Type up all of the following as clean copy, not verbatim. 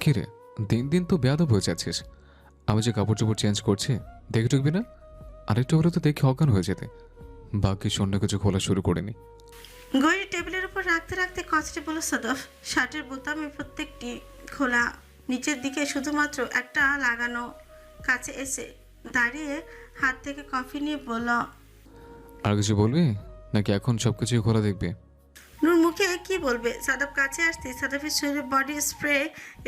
কিরে, দিন দিন তো বেয়াদব হয়ে যাচ্ছিস। আমি যে কাপড় চোপড় চেঞ্জ করছি দেখে ঢুকবি না? আরেকটু হলে তো দেখে অজ্ঞান হয়ে যেতে। বাকি অন্য কিছু খোলা শুরু করিনি। ঘড়ি টেবিলের উপর রাখতে রাখতে কথাটি বলল সাদফ। শার্টের বোতামে প্রত্যেকটি খোলা, নিচের দিকে শুধুমাত্র একটা লাগানো। কাছে এসে দাঁড়িয়ে হাত থেকে কফি নিয়ে বলল, আর কিছু বলবি নাকি এখন সব কিছুই খোলা দেখবি? নূর মুখে কি বলবে। সাদফ কাছে আসতে সাদফের শরীরে বডি স্প্রে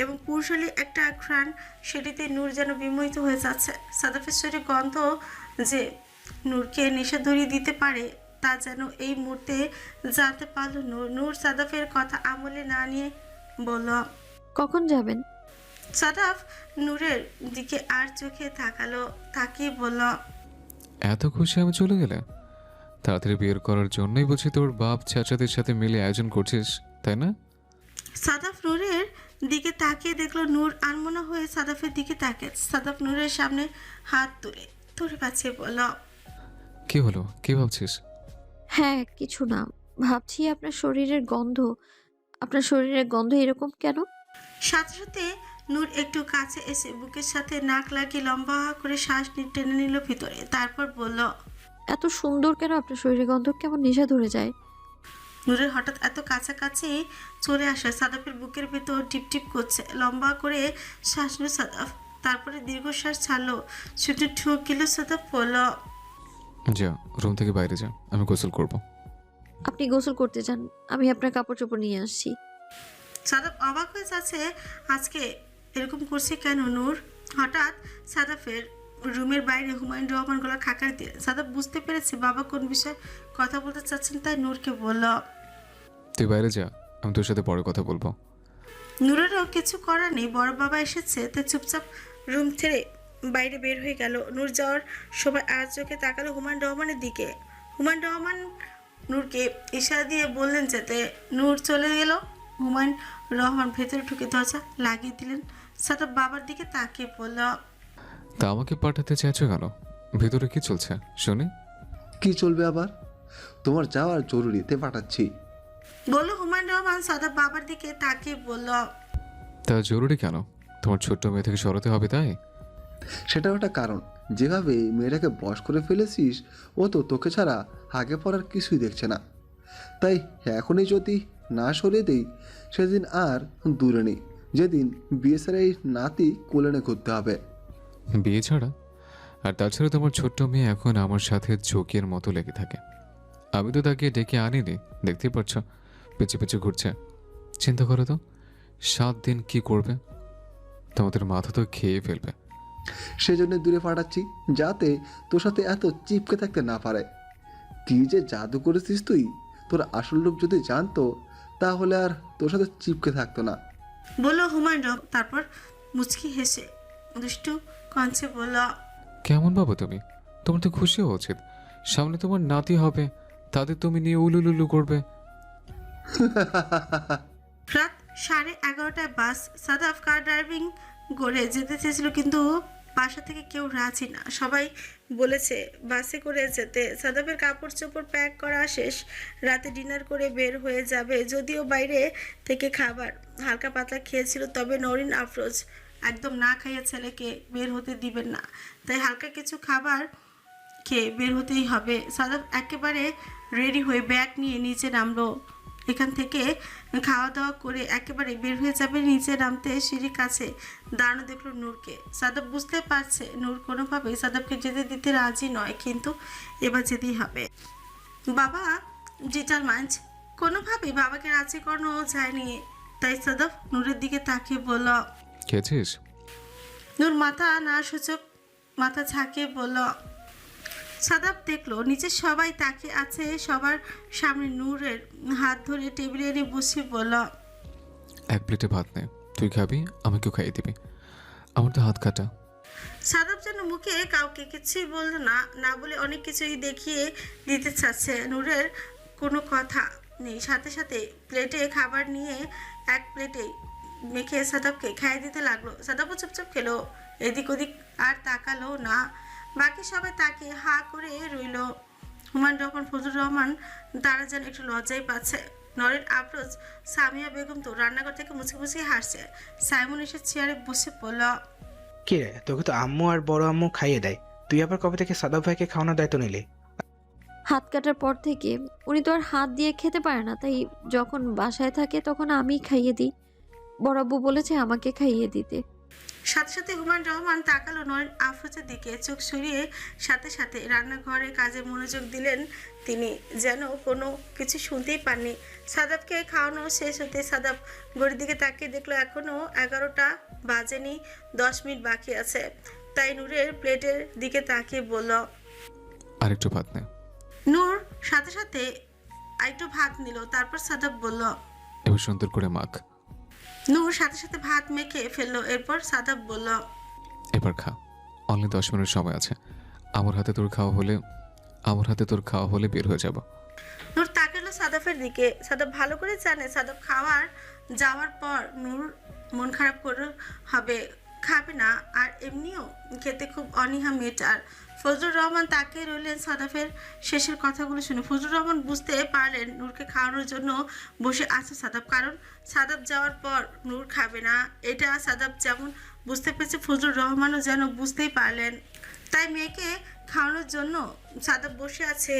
এবং পুরুষালী একটা ঘ্রাণ, সেটিতে নূর যেন বিমোহিত হয়ে যাচ্ছে। সাদফের শরীরে গন্ধ যে নূরকে নেশা ধরিয়ে দিতে পারে তা যেন এই মুহূর্তে জানতে পারল নূর। নূর সাদফের কথা আমলে না নিয়ে বলল, কখন যাবেন? সাদফ নূরের দিকে আর চোখে তাকালো, তাকিয়ে বলল, এত খুশি আমি চলে গেলে? তাড়াতাড়ি বিয়ের করার জন্যই বলছি তোর বাপ চাচাদের সাথে মিলে আয়োজন করছিস, তাই না? সাদাফ নূরের দিকে তাকিয়ে দেখলো নূর আনমনা হয়ে সাদাফের দিকে তাকিয়ে। সাদাফ নূরের সামনে হাত তুলে পাচ্ছে বলল, কি হলো, কি ভাবছিস? হ্যাঁ, কিছু না। ভাবছি আপনার শরীরের গন্ধ এরকম কেন? সাথে সাথে নূর একটু কাছে এসে বুকের সাথে নাক লাগিয়ে লম্বা করে শ্বাস টেনে নিল ভিতরে, তারপর বলল, এত সুন্দর কেন আপনার শরীরের গন্ধ? কেমন নেশা ধরে যায়। নূরের হঠাৎ এত কাছাকাছি চলে আসে সাদাফের বুকের ভেতর টিপ টিপ করছে। লম্বা করে শ্বাস নিল সাদাফ, তারপরে দীর্ঘশ্বাস ছাড়লো। ছুটে ঠুক গেল সাদাফ, বলল, যা, রুম থেকে বাইরে যা, আমি গোসল করব। আপনি গোসল করতে যান, আমি আপনার কাপড় চোপড় নিয়ে আসছি। সাদাফ অবাক হয়ে যাচ্ছে, আজকে এরকম করছে কেন নূর? হঠাৎ সাদাফের রুমের বাইরে হুমায়ুন রহমান গলা খাকার দিয়ে সাদাফ বুঝতে পেরেছে বাবা কোন বিষয়ে কথা বলতে চাচ্ছেন, তাই নূরকে বলল। তুই বাইরে যা, আমি তোর সাথে পরে কথা বলবো। নূরেরও কিছু করার নেই, বড় বাবা এসেছে তাই চুপচাপ রুম ছেড়ে বাইরে বের হয়ে গেল। নূর যাওয়ার সময় আর চোখে তাকালো হুমায়ুন রহমানের দিকে। হুমায়ুন রহমান নূরকে ইশারা দিয়ে বললেন যেতে। নূর চলে গেল। হুমায়ুন রহমান ভেতরে ঢুকে দরজা লাগিয়ে দিলেন। সাদাব বাবার দিকে তাকিয়ে বলল, তা আমাকে পাঠাতে চাইছো কেন? ভিতরে কি চলছে শুনি। কি চলবে আবার? তোমার যাওয়ার জরুরিতে পাঠাচ্ছি। বলল হুমায়ুন রহমান। সাদাব বাবার দিকে তাকিয়ে বলল, তা জরুরি কেন? তোমার ছোট্ট মেয়ে থেকে সরাতে হবে তাই? সেটাও একটা কারণ। যেভাবে মেয়েটাকে বশ করে ফেলেছিস, ও তো তোকে ছাড়া আগে পড়ার কিছুই দেখছে না। তাই এখনই যদি না সরিয়ে দেই, সেদিন আর দূরে নেই, যেদিন বিএসআর এই নাতি কোলেনে ঘুরতে হবে। বিয়ে ছাড়া? আর তাছাড়া তোমার ছোট্ট মেয়ে এখন আমার সাথে ঝোঁকের মতো লেগে থাকে। আমি তো তাকে ডেকে আনিনি, দেখতেই পাচ্ছ পিছে পিছে ঘুরছে। চিন্তা করো তো, 7 দিন কি করবে? তোমাদের মাথা তো খেয়ে ফেলবে। সেজন্য দূরে পাঠাচ্ছি, যাতে তোর সাথে এত চিপকে থাকতে না পারে। কি যে জাদু করেছিস তুই! তোর আসল রূপ যদি জানতো, তাহলে আর তোর সাথে চিপকে থাকতো না। বলল হুমায়ুন রহমান। তারপর মুচকি হেসে দুষ্টু কঞ্চে বলল, কেমন বাবা তুমি? তোমার তো খুশি হওয়া উচিত। সামনে তোমার নাতি হবে, তাদের তুমি নিয়ে উলুলুলু করবে। রাত 11:30টায় বাস। সাদাফ কার ড্রাইভিং করে যেতে চেয়েছিল, কিন্তু বাসা থেকে কেউ রাজি না। সবাই বলেছে বাসে করে যেতে। সাদাফের কাপড় চোপড় প্যাক করা শেষ, রাতে ডিনার করে বের হয়ে যাবে। যদিও বাইরে থেকে খাবার হালকা পাতলা খেয়েছিল, তবে নরিন আফরোজ একদম না খাইয়ে ছেলেকে বের হতে দিবেন না, তাই হালকা কিছু খাবার খেয়ে বের হতেই হবে। সাদাফ একেবারে রেডি হয়ে ব্যাগ নিয়ে নিচে নামলো। এখান থেকে খাওয়া দাওয়া করে একেবারে বের হয়ে যাবে। নিচে নামতে সিঁড়ির কাছে দাঁড়ানো দেখলো নূরকে। সাদাব বুঝতে পারছে নূর কোনোভাবেই সাদাবকে যেতে দিতে রাজি নয়, কিন্তু এবার যেতেই হবে। বাবা ডিটারমাইন্ড, কোনোভাবেই বাবাকে রাজি করানো যায়নি, তাই সাদাব নূরের দিকে তাকিয়ে বলল। খেয়েছিস? নূর মাথা না সূচক মাথা ঝাঁকিয়ে বলল। সাদাব দেখলো নিচে সবাই তাকিয়ে আছে। সবার সামনে নূরের হাত ধরে টেবিলে এনে বসিয়ে বলল, 1 প্লেটে ভাত নে, তুই খাবি, আমাকেও খাইয়ে দিবি। আমার তো হাত কাটা। সাদাব যেন মুখে কাউকে কিছুই বলল না, না বলে অনেক কিছুই দেখিয়ে দিতে চাচ্ছে। নূরের কোনো কথা নেই, সাথে সাথে প্লেটে খাবার নিয়ে এক প্লেটে মেখে সাদাবকে খাইয়ে দিতে লাগলো। সাদাবও চুপচাপ খেলো, এদিক ওদিক আর তাকালো না। বাকি সবাই তাকে হা করে রইল। হুমায়ুন রহমান ফজলুর রহমান তারা যেন একটু লজ্জাই পাচ্ছে। নরেন আফরোজ সামিয়া বেগম তো রান্নাঘর থেকে মুচকি মুচকি হাসছে। সাইমন এসে চেয়ারে বসে পড়ল। কি রে, তোকে তো আম্মু আর বড় আম্মু খাইয়ে দেয়, তুই আবার কবে থেকে সাদাব ভাইকে খাওয়ানোর দায়িত্ব নিলি? হাত কাটার পর থেকে উনি তো আর হাত দিয়ে খেতে পারে না, তাই যখন বাসায় থাকে তখন আমি খাইয়ে দিই। বড় আব্বু বলেছে আমাকে খাইয়ে দিতে। সাথে সাথে হুমায়ুন রহমান তাকালো নরেন আফরোজের দিকে, চোখ সরিয়ে সাথে সাথে রান্নাঘরে কাজে মনোযোগ দিলেন তিনি, যেন কোনো কিছু শুনতেই পাননি। সাদাবকে খাওয়ানো শেষ হতে সাদাব ঘড়ির দিকে তাকিয়ে দেখলো এখনও 11টা বাজেনি, 10 মিনিট বাকি আছে। তাই নূরের প্লেটের দিকে তাকিয়ে বলল। আরেকটু ভাত নে। নূর সাথে সাথে আরেকটু ভাত নিল, তারপর সাদাব বলল। এবার সুন্দর করে মাখ। নূর সাথে সাথে ভাত মেখে ফেললো, এরপর সাদাব বলল। এবার খা, অনলি 10 মিনিট সময় আছে। আমার হাতে তোর খাওয়া হলে বের হয়ে যাব। নূর তাকালো সাদাফের দিকে। সাদাব ভালো করে জানে সাদাব যাওয়ার পর নূর মন খারাপ করে খাবে না, আর এমনিও খেতে খুব অনীহা মেটার। ফজলুর রহমান তাকিয়ে রইলেন সাদাফের শেষের কথাগুলো শুনে। ফজলুর রহমান বুঝতে পারলেন নূরকে খাওয়ানোর জন্য বসে আছে সাদাব, কারণ সাদাব যাওয়ার পর নূর খাবে না। এটা সাদাব যেমন বুঝতে পেরেছে, ফজলুর রহমানও যেন বুঝতেই পারলেন। তাই মেয়েকে খাওয়ানোর জন্য সাদাব বসে আছে।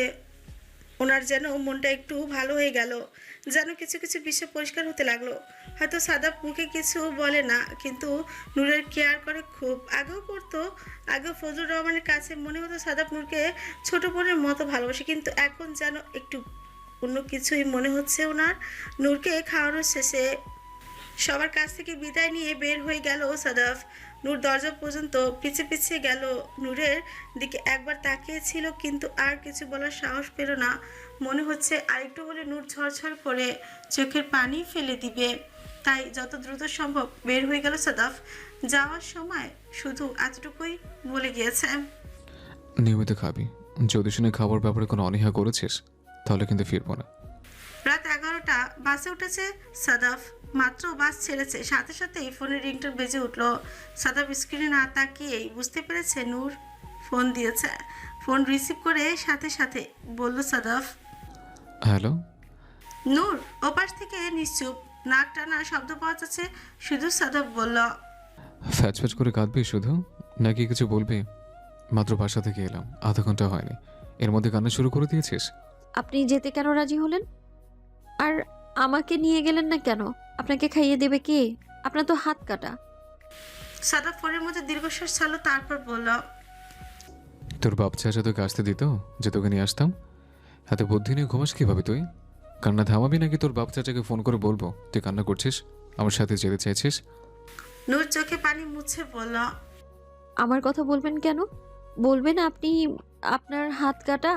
ওনার যেন মনটা একটু ভালো হয়ে গেল, যেন কিছু কিছু বিষয় পরিষ্কার হতে লাগলো। হয়তো সাদাব মুখে কিছু বলে না, কিন্তু নূরের কেয়ার করে খুব। আগেও করতো। আগেও ফজলুর রহমানের কাছে মনে হতো সাদাব নূরকে ছোট বোনের মতো ভালোবাসে, কিন্তু এখন যেন একটু অন্য কিছুই মনে হচ্ছে ওনার। নূরকে খাওয়ানোর শেষে সবার কাছ থেকে বিদায় নিয়ে বের হয়ে গেল সাদাফ। নূর দরজা পর্যন্ত পিছিয়ে গেল। নূরের দিকে একবার তাকিয়েছিল, কিন্তু আর কিছু বলার সাহস পেল না। মনে হচ্ছে আরেকটু বলে নূর ঝরঝর করে চোখের পানি ফেলে দিবে। তাই যত দ্রুত সম্ভব বের হয়ে গেল সাদাফ। যাওয়ার সময় শুধু এতটুকুই বলে গিয়েছে। নিয়মিত খাবি, যদি শুনে খাবার ব্যাপারে কোনো অনীহা করেছিস তাহলে কিন্তু ফিরবো না। রাত 11টা, বাসে উঠেছে সাদাফ। মাত্র বাস ছেড়েছে, সাথে সাথেই ফোনের রিংটোন বেজে উঠলো। সাদাফ স্ক্রিনে না তাকিয়েই বুঝতে পেরেছে নূর ফোন দিয়েছে। ফোন রিসিভ করে সাথে সাথে বলল সাদাফ। হ্যালো। নূর ওপাশ থেকে নিশ্চুপ, নাক টানা শব্দ পাওয়া যাচ্ছে। শুধু সাদাফ বলল। ফ্যাচ ফ্যাচ করে কাঁদবি শুধু, নাকি কিছু বলবি? মাত্র বাসা থেকে এলাম, আধা ঘন্টা হয়নি, এর মধ্যে কান্না শুরু করে দিয়েছিস? আপনি যেতে কেন রাজি হলেন? আর আমাকে নিয়ে গেলেন না কেন? আপনাকে খাইয়ে দেবে কে? আপনার তো হাত কাটা। সাদাফ ফোনের মধ্যে দীর্ঘশ্বাস ছাড়লো, তারপর বলল। তোর বাপ চাচা তোকে আসতে দিত যে তোকে নিয়ে আসতাম? হাতে বুদ্ধি নিয়ে ঘুমাস কিভাবে তুই? কান্না থামাবি নাকি তোর বাপ চাচাকে ফোন করে বলবো তুই কান্না করছিস, আমার সাথে যেতে চাইছিস? নূর চোখে পানি মুছে বলল। আমার কথা বলবেন কেন? বলবেন আপনি, আপনার হাত কাটা,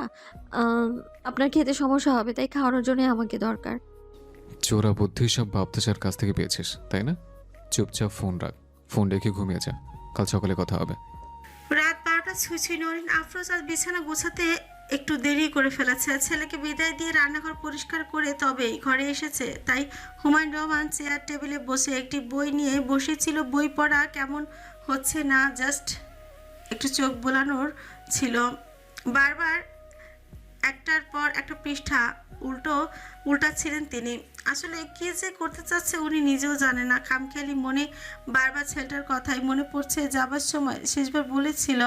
আপনার খেতে সমস্যা হবে, তাই খাওয়ানোর জন্য আমাকে দরকার। চোরা বুদ্ধি সব বাপ চাচার কাছ থেকে পেয়েছিস তাই না? চুপচাপ ফোন রাখ, ফোন রেখে ঘুমিয়ে যা, কাল সকালে কথা হবে। রাত 12টা ছুঁই নরিন আফরোজ আজ বিছানা গোছাতে একটু দেরি করে ফেলেছে। ছেলেকে বিদায় দিয়ে রান্নাঘর পরিষ্কার করে তবেই ঘরে এসেছে। তাই হুমায়ুন রহমান চেয়ার টেবিলে বসে একটি বই নিয়ে বসেছিল। বই পড়া কেমন হচ্ছে না, জাস্ট একটু চোখ বোলানোর ছিল। বারবার একটার পর একটা পৃষ্ঠা উল্টাচ্ছিলেন তিনি। আসলে কি যে করতে চাচ্ছে উনি নিজেও জানে না। খামখেয়ালি মনে বারবার ছেলেটার কথাই মনে পড়ছে। যাবার সময় শেষবার বলেছিল,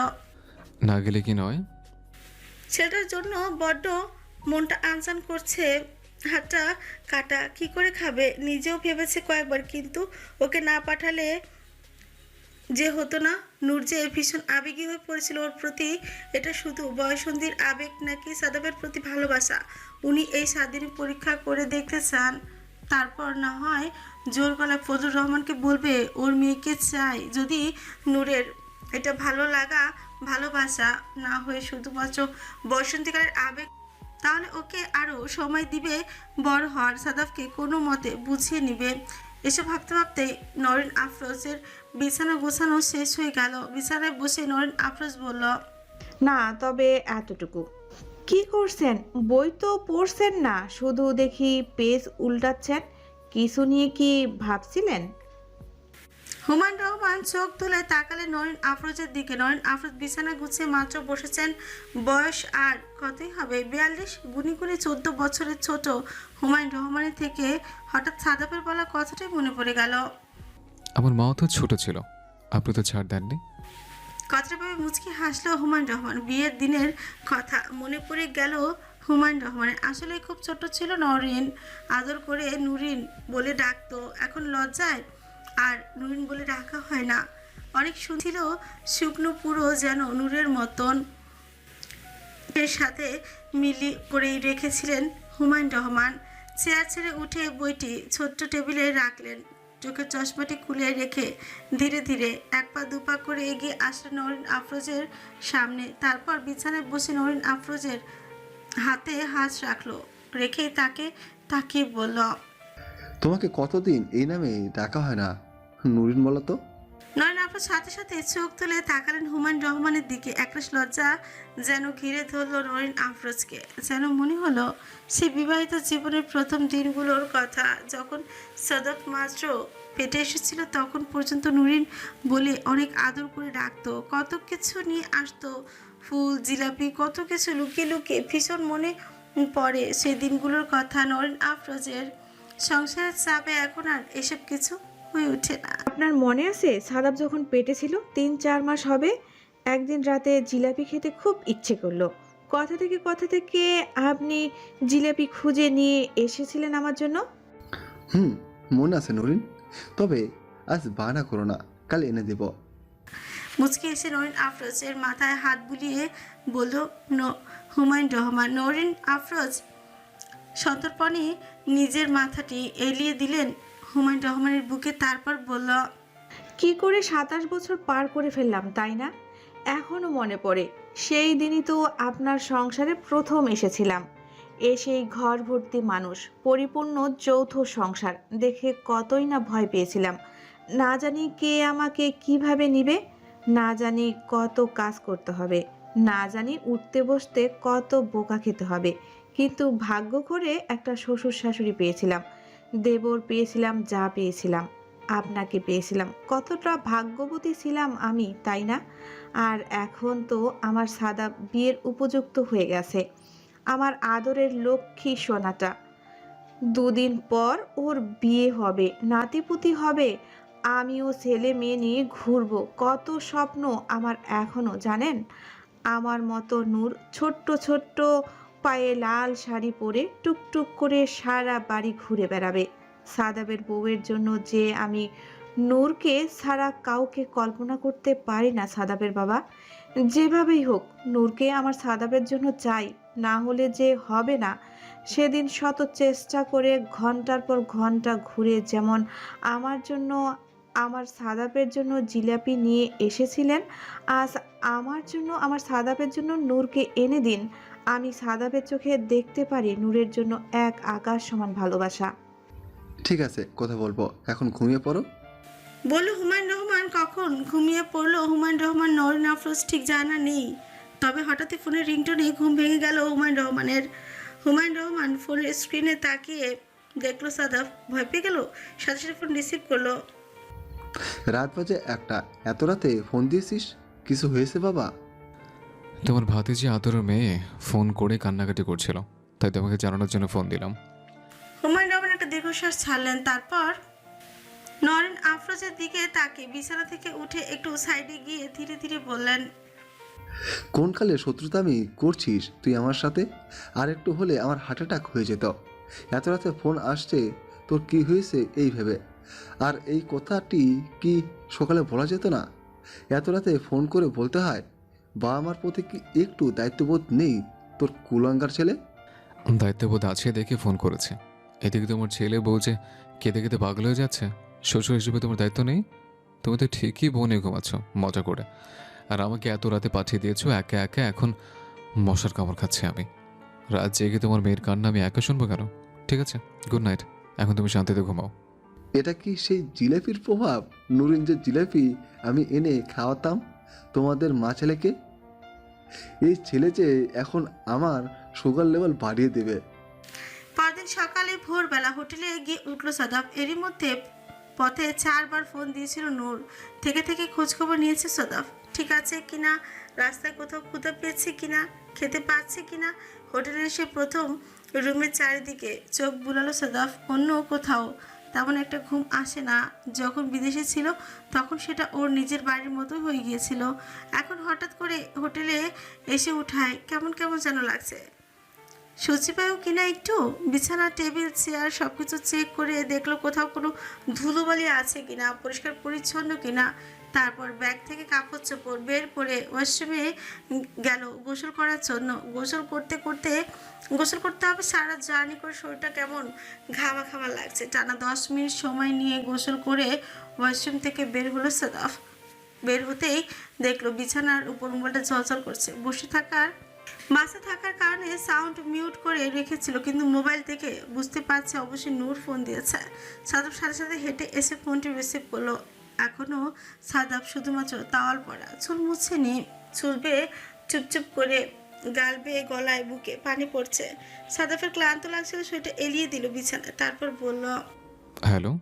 না গেলে কি নয়? ছেলেটার জন্য বড্ড মনটা আনচান করছে। হাতটা কাটা, কি করে খাবে? নিজেও ভেবেছে কয়েকবার, কিন্তু ওকে না পাঠালে যে হতো না। নূর যে ভীষণ আবেগী হয়ে পড়েছিল ওর প্রতি। এটা শুধু বয়সন্ধির আবেগ নাকি সাদাবের প্রতি ভালোবাসা? উনি এই স্বাধীন পরীক্ষা করে দেখতে চান। তারপর না হয় জোর গলায় ফজলুর রহমানকে বলবে ওর মেয়েকে চাই। যদি নূরের এটা ভালোবাসা না হয়ে শুধুমাত্র বসন্তীকালের আবেগ, তাহলে ওকে আরও সময় দিবে বড় হওয়ার। সাদাফকে কোনো মতে বুঝিয়ে নিবে। এসব ভাবতে ভাবতেই নরেন আফরোজের বিছানা গোছানো শেষ হয়ে গেল। বিছানায় বসে নরেন আফরোজ বলল। না, তবে এতটুকু। কি করছেন? বই তো পড়ছেন না, শুধু দেখি পেজ উল্টাচ্ছেন। কিছু নিয়ে কি ভাবছিলেন? হুমায়ুন রহমান চোখ তুলে তাকালে নরিন আফরোজের দিকে। নরিন আফরোজ বিছানা গুছিয়ে মাত্র বসেছেন। বয়স আর কতই হবে, 42। গুনি গুনি 14 বছরের ছোট হুমায়ুন রহমানের থেকে হঠাৎ সাদাপের বলা কথাটাই মনে পড়ে গেল। আমার মাও তো ছোট ছিল, আপনি তো ছাড় দেননি। কথাটা ভেবে মুচকি হাসলো হুমায়ুন রহমান। বিয়ের দিনের কথা মনে পড়ে গেল হুমায়ুন রহমানের। আসলে খুব ছোট ছিল নরিন। আদর করে নুরিন বলে ডাকতো। এখন লজ্জায় আর নুরিন বলে ডাকা হয় না। অনেক শুনছিল, শুকনো পুরো যেন নূরের মতন এর সাথে মিলি করেই রেখেছিলেন হুমায়ুন রহমান। চেয়ার ছেড়ে উঠে বইটি ছোট্ট টেবিলে রাখলেন। চোখের চশমাটি খুলে রেখে ধীরে ধীরে এক পা দুপা করে এগিয়ে আসলেন নরিন আফরোজের সামনে। তারপর বিছানায় বসে নরিন আফরোজের হাতে হাত রাখলো, রেখেই তাকে তাকিয়ে বলল, তোমাকে কতদিন এই নামে ডাকা হয় না নুরিন, বলো তো? নয়ন আফরোজ সাথে সাথে চোখ তুলে তাকালেন হুমায়ুন রহমানের দিকে। একরাশ লজ্জা যেন ঘিরে ধরল নরিন আফরোজকে। যেন মনে হলো সে বিবাহিত জীবনের প্রথম দিনগুলোর কথা, যখন সাদাফ মাত্র পেটে এসেছিল। তখন পর্যন্ত নুরিন বলে অনেক আদর করে ডাকতো, কত কিছু নিয়ে আসতো, ফুল, জিলাপি, কত কিছু লুকিয়ে লুকিয়ে। ভীষণ মনে পড়ে সেই দিনগুলোর কথা। নরিন আফরোজের সংসারের চাপে এখন আর এসব কিছু হয়ে ওঠে না। আপনার মনে আছে সাদাব যখন পেটে ছিল 3-4 মাস হবে, একদিন রাতে জিলাপি খেতে খুব ইচ্ছে করলো। কথা থেকে আপনি জিলাপি খুঁজে নিয়ে এসেছিলেন আমার জন্য। মনে আছে নুরিন, তবে আজ বানা করো না, কাল এনে দেব। মুচকি এসে নরিন আফরোজের মাথায় হাত বুলিয়ে বলল হুমায়ুন রহমান। নরিন আফরোজ সন্তর্পণে নিজের মাথাটি এলিয়ে দিলেন হুমায়ুন রহমানের বুকে। তারপর বলল, কি করে 27 বছর পার করে ফেললাম, তাই না? এখনো মনে পড়ে সেই দিনই তো আপনার সংসারে প্রথম এসেছিলাম। এসেই ঘর ভর্তি মানুষ, পরিপূর্ণ যৌথ সংসার দেখে কতই না ভয় পেয়েছিলাম। না জানি কে আমাকে কিভাবে নিবে, না জানি কত কাজ করতে হবে, না জানি উঠতে বসতে কত বোকা খেতে হবে। কিন্তু ভাগ্য করে একটা শ্বশুর শাশুড়ি পেয়েছিলাম, দেবর পেয়েছিলাম, যা পেয়েছিলাম আপনাকে পেয়েছিলাম। কতটা ভাগ্যবতী ছিলাম আমি, তাই না? আর এখন তো আমার সাদা বিয়ের উপযুক্ত হয়ে গেছে, আমার আদরের লক্ষ্মী সোনাটা। 2 দিন পর ওর বিয়ে হবে, নাতিপুতি হবে, আমিও ছেলে মেয়ে নিয়ে ঘুরবো। কত স্বপ্ন আমার এখনো, জানেন? আমার মতো নূর ছোট্ট ছোট্ট পায়ে লাল শাড়ি পরে টুকটুক করে সারা বাড়ি ঘুরে বেড়াবে। সাদাবের বউয়ের জন্য যে আমি নূরকে ছাড়া কাউকে কল্পনা করতে পারি না। সাদাবের বাবা, যেভাবেই হোক নূরকে আমার সাদাবের জন্য চাই, না হলে যে হবে না। সেদিন শত চেষ্টা করে ঘন্টার পর ঘন্টা ঘুরে যেমন আমার জন্য, আমার সাদাবের জন্য জিলাপি নিয়ে এসেছিলেন, আজ আমার জন্য, আমার সাদাবের জন্য নূরকে এনে দিন। আমি সাদাবের চোখে দেখতে পারি নূরের জন্য এক আকাশ সমান ভালোবাসা। ঠিক আছে, কথা বলবো, এখন ঘুমিয়ে পড়ো। বলল হুমায়ুন রহমান। কখন ঘুমিয়ে পড়লো হুমায়ুন রহমান নরিন আফরোজ ঠিক জানা নেই। তবে হঠাৎই ফোনের রিংটোনে ঘুম ভেঙে গেল হুমায়ুন রহমানের। হুমায়ুন রহমান ফোনের স্ক্রিনে তাকিয়ে দেখলো সাদাফ। ভয় পেয়ে গেল, সাথে সাথে ফোন রিসিভ করলো। রাত বাজে 1টা, এত রাতে ফোন দিয়েছিস? কিছু হয়েছে বাবা? তোমার ভাতিজি আদরের মেয়ে ফোন করে কান্নাকাটি করছিল, তাই তোমাকে জানানোর জন্য ফোন দিলাম। হুমায়ুন রহমান একটা দীর্ঘশ্বাস ছাড়লেন। তারপর নরিন আফরোজের দিকে তাকিয়ে বিছানা থেকে উঠে একটু সাইডে গিয়ে ধীরে ধীরে বললেন, কোন কালে শত্রুতা আমি করছিস তুই আমার সাথে? আর একটু হলে আমার হার্ট অ্যাটাক হয়ে যেত। এত রাতে ফোন আসছে, তোর কি হয়েছে এই ভেবে। আর এই কথাটি কি সকালে বলা যেত না? এত রাতে ফোন করে বলতে হয়? বাবা মার প্রতি কি একটু দায়িত্ববোধ নেই তোর কুলাঙ্গার ছেলে? দায়িত্ববোধ আছে দেখে ফোন করেছে। এদিকে তোমার ছেলে বউ যে কেঁদে কেঁদে পাগল হয়ে যাচ্ছে, শ্বশুর হিসেবে তোমার দায়িত্ব নেই? তুমি তো ঠিকই বনে ঘুমাচ্ছ মজা করে, আর আমাকে এত রাতে পাঠিয়ে দিয়েছো একা একা। এখন মশার কামড় খাচ্ছে আমি। রাত জেগে তোমার মেয়ের কান্না আমি একা শুনবো কেন? ঠিক আছে, গুড নাইট, এখন তুমি শান্তিতে ঘুমাও। এটা কি সেই জিলাপির প্রভাব? নুরিন যে জিলাপি আমি এনে খাওয়াতাম তোমাদের মা ছেলেকে, এই ছেলে যে এখন আমার সুগার লেভেল বাড়িয়ে দেবে। পরদিন সকালে ভোরবেলা হোটেলে গিয়ে উঠলো সাদাফ। এরই মধ্যে পথে 4বার ফোন দিয়েছিল নূর। থেকে থেকে খোঁজখবর নিয়েছে সাদাফ, ঠিক আছে কিনা, রাস্তায় কোথাও ক্ষুধা পেয়েছে কিনা, খেতে পাচ্ছে কিনা। হোটেলে এসে প্রথম রুমের চারিদিকে চোখ বুলালো সাদাফ, অন্য কোথাও তেমন একটা ঘুম আসে না। যখন বিদেশে ছিল তখন সেটা ওর নিজের বাড়ির মতো হয়ে গিয়েছিল। এখন হঠাৎ করে হোটেলে এসে উঠায় কেমন কেমন যেন লাগছে। সূচি পায়ও কিনা একটু, বিছানা টেবিল চেয়ার সবকিছু চেক করে দেখলো কোথাও কোনো ধুলোবালি আছে কিনা, পরিষ্কার পরিচ্ছন্ন কিনা। তারপর ব্যাগ থেকে কাপড় চোপড় বের করে ওয়াশরুমে গেল গোসল করার জন্য। গোসল করতে হবে, সারা জার্নি করে শরীরটা কেমন ঘামা ঘামা লাগছে। টানা 10 মিনিট সময় নিয়ে গোসল করে ওয়াশরুম থেকে বের হলো সাদাফ। বের হতেই দেখলো বিছানার উপর মোবাইলটা ঝলঝল করছে। বাসে থাকার কারণে সাউন্ড মিউট করে রেখেছিল, কিন্তু মোবাইল দেখে বুঝতে পারছে অবশ্যই নূর ফোন দিয়েছে। সাদাব সাথে সাথে হেঁটে এসে ফোনটি রিসিভ করলো। এখনও সাদাব শুধুমাত্র তাওয়াল পরা, চুল মুছেনি। চুল বেয়ে চুপচুপ করে গাল বেয়ে গলায় বুকে পানি পড়ছে। সাদাফের ক্লান্ত লাগছিল, সেটা এলিয়ে দিল বিছানায়। তারপর বলল হ্যালো।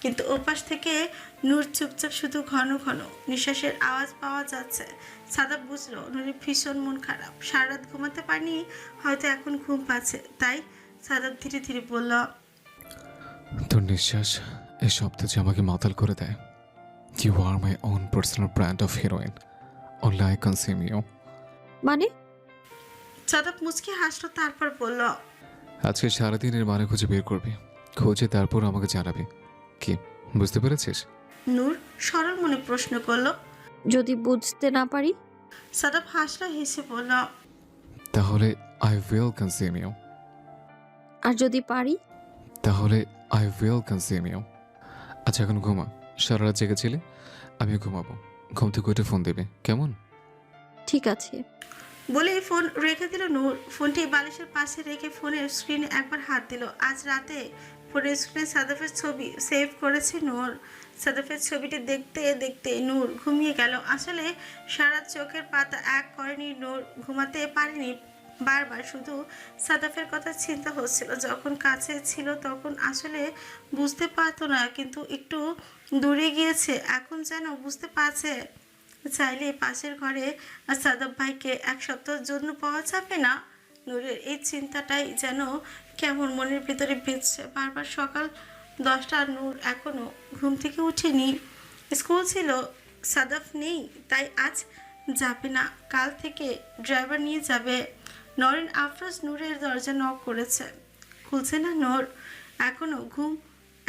কিন্তু ওপাশ থেকে নূর চুপচাপ, শুধু ঘন ঘন নিঃশ্বাসের আওয়াজ পাওয়া যাচ্ছে। সাদাব বুঝলো নূরের ভীষণ মন খারাপ, সারা রাত ঘুমাতে পারেনি, হয়তো এখন ঘুম পাচ্ছে। তাই সাদাব ধীরে ধীরে বলল, তোর নিঃশ্বাস এই শব্দ যে আমাকে মাতাল করে দেয়। You are my own personal brand of heroin, only I consume you. মানে? সাদাব মুচকি হাসলো, তারপর বলল, আজকে সারাদিনের মানে খুঁজে বের করবি, খুঁজে তারপর আমাকে জানাবি। কি বুঝতে পেরেছিস? নূর সরল মনে প্রশ্ন করলো। যদি বুঝতে না পারি? সাদাব হাসলো, হেসে বলল, তাহলে আই উইল কনসিউম ইউ। আর যদি পারি? তাহলে আই উইল কনসিউম ইউ। আচ্ছা এখন ঘুমা, সারা রাত জেগেছিলে, আমিও ঘুমাবো। ঘুম থেকে উঠে ফোন দেবে, কেমন? ঠিক আছে। বলেই ফোন রেখে দিল নূর। ফোনটি বালিশের পাশে রেখে ফোনের স্ক্রিনে একবার হাত দিল। আজ রাতে ফোনের স্ক্রিনে সাদাফের ছবি সেভ করেছে নূর। সাদাফের ছবিটি দেখতে দেখতে নূর ঘুমিয়ে গেল। আসলে সারা চোখের পাতা এক করেনি নূর, ঘুমাতে পারেনি। বারবার শুধু সাদাফের কথা চিন্তা হচ্ছিল। যখন কাছে ছিল তখন আসলে বুঝতে পারতো না, কিন্তু একটু দূরে গিয়েছে এখন যেন বুঝতে পারছে। চাইলে পাশের ঘরে সাদাব ভাইকে 1 সপ্তাহের জন্য পাওয়া যাবে না। নূরের এই চিন্তাটাই যেন কেমন মনের ভিতরে বেঁচছে বারবার। সকাল 10টা, নূর এখনো ঘুম থেকে উঠেনি। স্কুল ছিল, সাদাফ নেই, তাই আজ যাবে না। কাল থেকে ড্রাইভার নিয়ে যাবে। নরেন আফরোজ নূরের দরজা নক করেছে, খুলছে না নূর। এখনো ঘুম,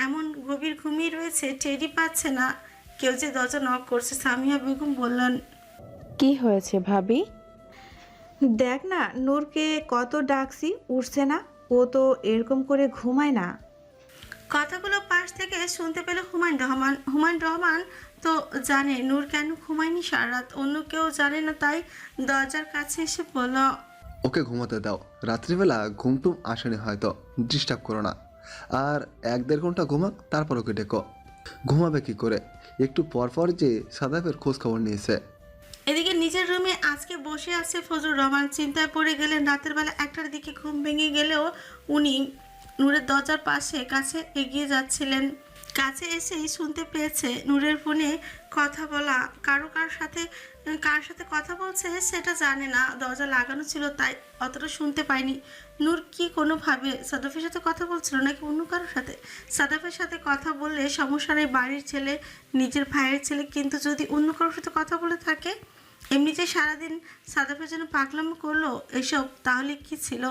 এমন গভীর ঘুমিয়ে রয়েছে, টেরই পাচ্ছে না কেউ যে দরজা নক করছে। সামিয়া বেগম বললেন, কি হয়েছে ভাবি? দেখ না, নূরকে কত ডাকছি, উঠছে না। ও তো এরকম করে ঘুমায় না। কথাগুলো পাশ থেকে শুনতে পেল হুমায়ুন রহমান। হুমায়ুন রহমান তো জানে নূর কেন ঘুমায়নি সারা রাত, অন্য কেউ জানে না, তাই দরজার কাছে এসে বলল, ওকে ঘুমাতে দাও, রাত্রিবেলা ঘুম টুম আসেনি হয়তো, ডিস্টার্ব করো না। আর 1-1.5 ঘন্টা ঘুমাক, তারপর ওকে ডেকো। ঘুমাবে কি করে? একটু পর পর যে সাদাফের খোঁজ খবর নিয়েছে। এদিকে নিজের রুমে আজকে বসে আছে ফজলুর রহমান। চিন্তায় পড়ে গেলেন। রাতের বেলা 1টার দিকে ঘুম ভেঙে গেলেও উনি নূরের দরজার কাছে এগিয়ে যাচ্ছিলেন। কাছে এসেই শুনতে পেয়েছে নূরের ফোনে কথা বলা। কার সাথে কথা বলছে সেটা জানে না, দরজা লাগানো ছিল তাই অতটা শুনতে পায়নি। নূর কি কোনোভাবে সাদাফের সাথে কথা বলছিল নাকি অন্য কারোর সাথে? সাদাফের সাথে কথা বললে সমস্যা নেই, বাড়ির ছেলে, নিজের ভাইয়ের ছেলে, কিন্তু যদি অন্য কারোর সাথে কথা বলে থাকে, এমনি যে সারাদিন সাদাফের জন্য পাগলামো করলো এসব, তাহলে কি ছিল?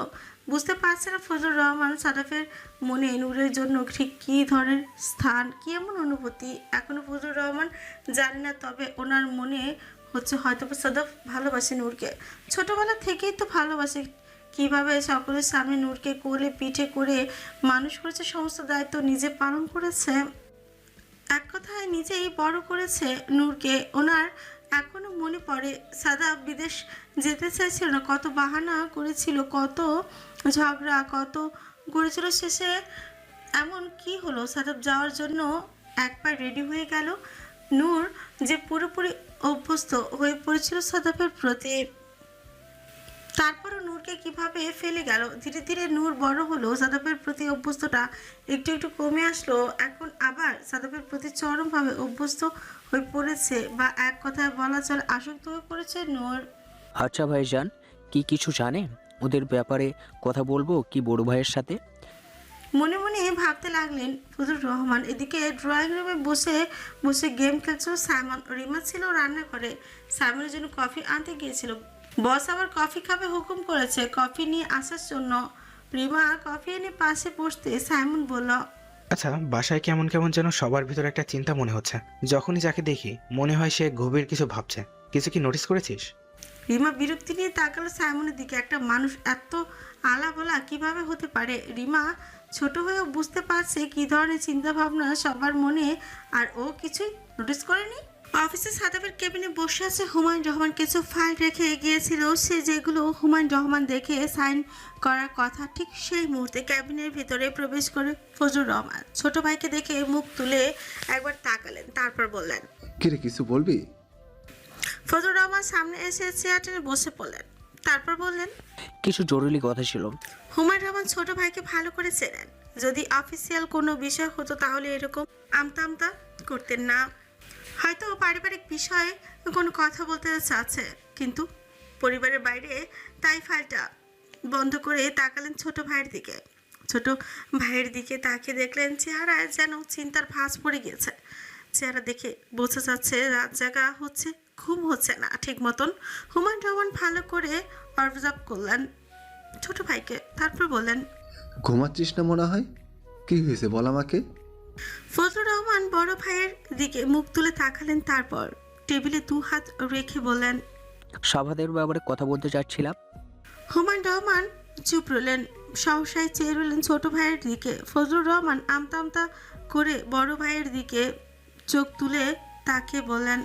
বুঝতে পারছে না ফজলুর রহমান সাদাফের মনে নূরের জন্য ঠিক কী ধরনের স্থান, কী এমন অনুভূতি এখনও ফজলুর রহমান জানে না। তবে ওনার মনে হচ্ছে হয়তো সাদাফ ভালোবাসে নূরকে, ছোটোবেলা থেকেই তো ভালোবাসে। কিভাবে সকলের সামনে নূরকে কোলে পিঠে করে মানুষ করেছে, সমস্ত দায়িত্ব নিজে পালন করেছে, এক কথায় নিজেই বড় করেছে নূরকে। ওনার এখনো মনে পড়ে সাদাফ বিদেশ যেতে চাইছিল না, কত বাহানা করেছিল, কত ঝগড়া কত করেছিল। শেষে এমন কি হলো সাদাফ যাওয়ার জন্য একবার রেডি হয়ে গেল। নূর যে পুরোপুরি অভ্যস্ত হয়ে পড়েছিল সাদাফের প্রতি। তারপরও নূরকে কিভাবে ফেলে গেল। ধীরে ধীরে নূর বড় হলো, সাদাফের প্রতি অভ্যস্তটা একটু একটু কমে আসলো। এখন আবার সাদাফের প্রতি চরমভাবে অভ্যস্ত হয়ে পড়েছে, বা এক কথায় বলা চলে আসক্ত হয়ে পড়েছে নূর। আচ্ছা ভাইজান, কি কিছু জানে ওদের ব্যাপারে? কথা বলবো কি বড় ভাইয়ের সাথে? মনে মনে ভাবতে লাগলেন ফজলুর রহমান। এদিকে ড্রয়িং রুমে বসে বসে গেম খেলছিল সাইমন। রিমা ছিল রান্নাঘরে, সাইমনের জন্য কফি আনতে গিয়েছিল। বস আবার কফি খাবে হুকুম করেছে, কফি নিয়ে আসার জন্য। রিমা কফি এনে পাশে বসতে সাইমন বলল, আচ্ছা, বাসায় কেমন কেমন যেন সবার ভিতরে একটা চিন্তা মনে হচ্ছে। যখনই যাকে দেখি মনে হয় সে গভীর কিছু ভাবছে। কিছু কি নোটিস করেছিস? রিমা বিরক্তি নিয়ে তাকালো সাইমনের দিকে। একটা মানুষ এত আলা বলা কিভাবে হতে পারে? রিমা ছোট হয়েও বুঝতে পারছে কি ধরনের চিন্তা ভাবনা সবার মনে, আর ও কিছুই নোটিস করেনি। অফিসে সাদাবের কেবিনে বসে আছে হুমায়ুন রহমান। কিছু ফাইল রেখে গিয়েছিল সে, যেগুলো হুমায়ুন রহমান দেখে সাইন করার কথা। ঠিক সেই মুহূর্তে ক্যাবিনের ভিতরে প্রবেশ করে ফজলুর রহমান। ছোট ভাইকে দেখে মুখ তুলে একবার তাকালেন, তারপর বললেন, কিরে কিছু বলবি? ফজলুর রহমান সামনে এসে চেয়ার টেনে বসে পড়লেন, তারপর বললেন, কিছু জরুরি কথা ছিল। হুমায়ুন রহমান ছোট ভাইকে ভালো করে চেনেন। যদি অফিসিয়াল কোনো বিষয় হতো তাহলে এরকম আমতা আমতা করতেন না। হয়তো পারিবারিক বিষয়ে কোনো কথা বলতে চাচ্ছে, কিন্তু পরিবারের বাইরে। তাই ফাইলটা বন্ধ করে তাকালেন ছোট ভাইয়ের দিকে। ছোট ভাইয়ের দিকে তাকিয়ে দেখলেন চেহারায় যেন চিন্তার ভাঁজ পড়ে গিয়েছে। চেহারা দেখে বোঝা যাচ্ছে রাত জাগা হচ্ছে, ঘুম হচ্ছে না ঠিক মতন। হুমায়ুন রহমান ভালো করে অবজার্ভ করলেন ছোট ভাইকে, তারপর বললেন, ঘুমাচ্ছিস না মনে হয়? কি হয়েছে বল আমাকে। ফজলুর রহমান বড় ভাইয়ের দিকে মুখ তুলে তাকালেন, তারপর টেবিলে দু হাত রেখে বললেন, সাভাদের ব্যাপারে কথা বলতে চাচ্ছিলাম। হুমায়ুন রহমান চুপ রইলেন, সহসায় চেয়ে রইলেন ছোট ভাইয়ের দিকে। ফজলুর রহমান আমতা আমতা করে বড় ভাইয়ের দিকে চোখ তুলে তাকিয়ে বললেন,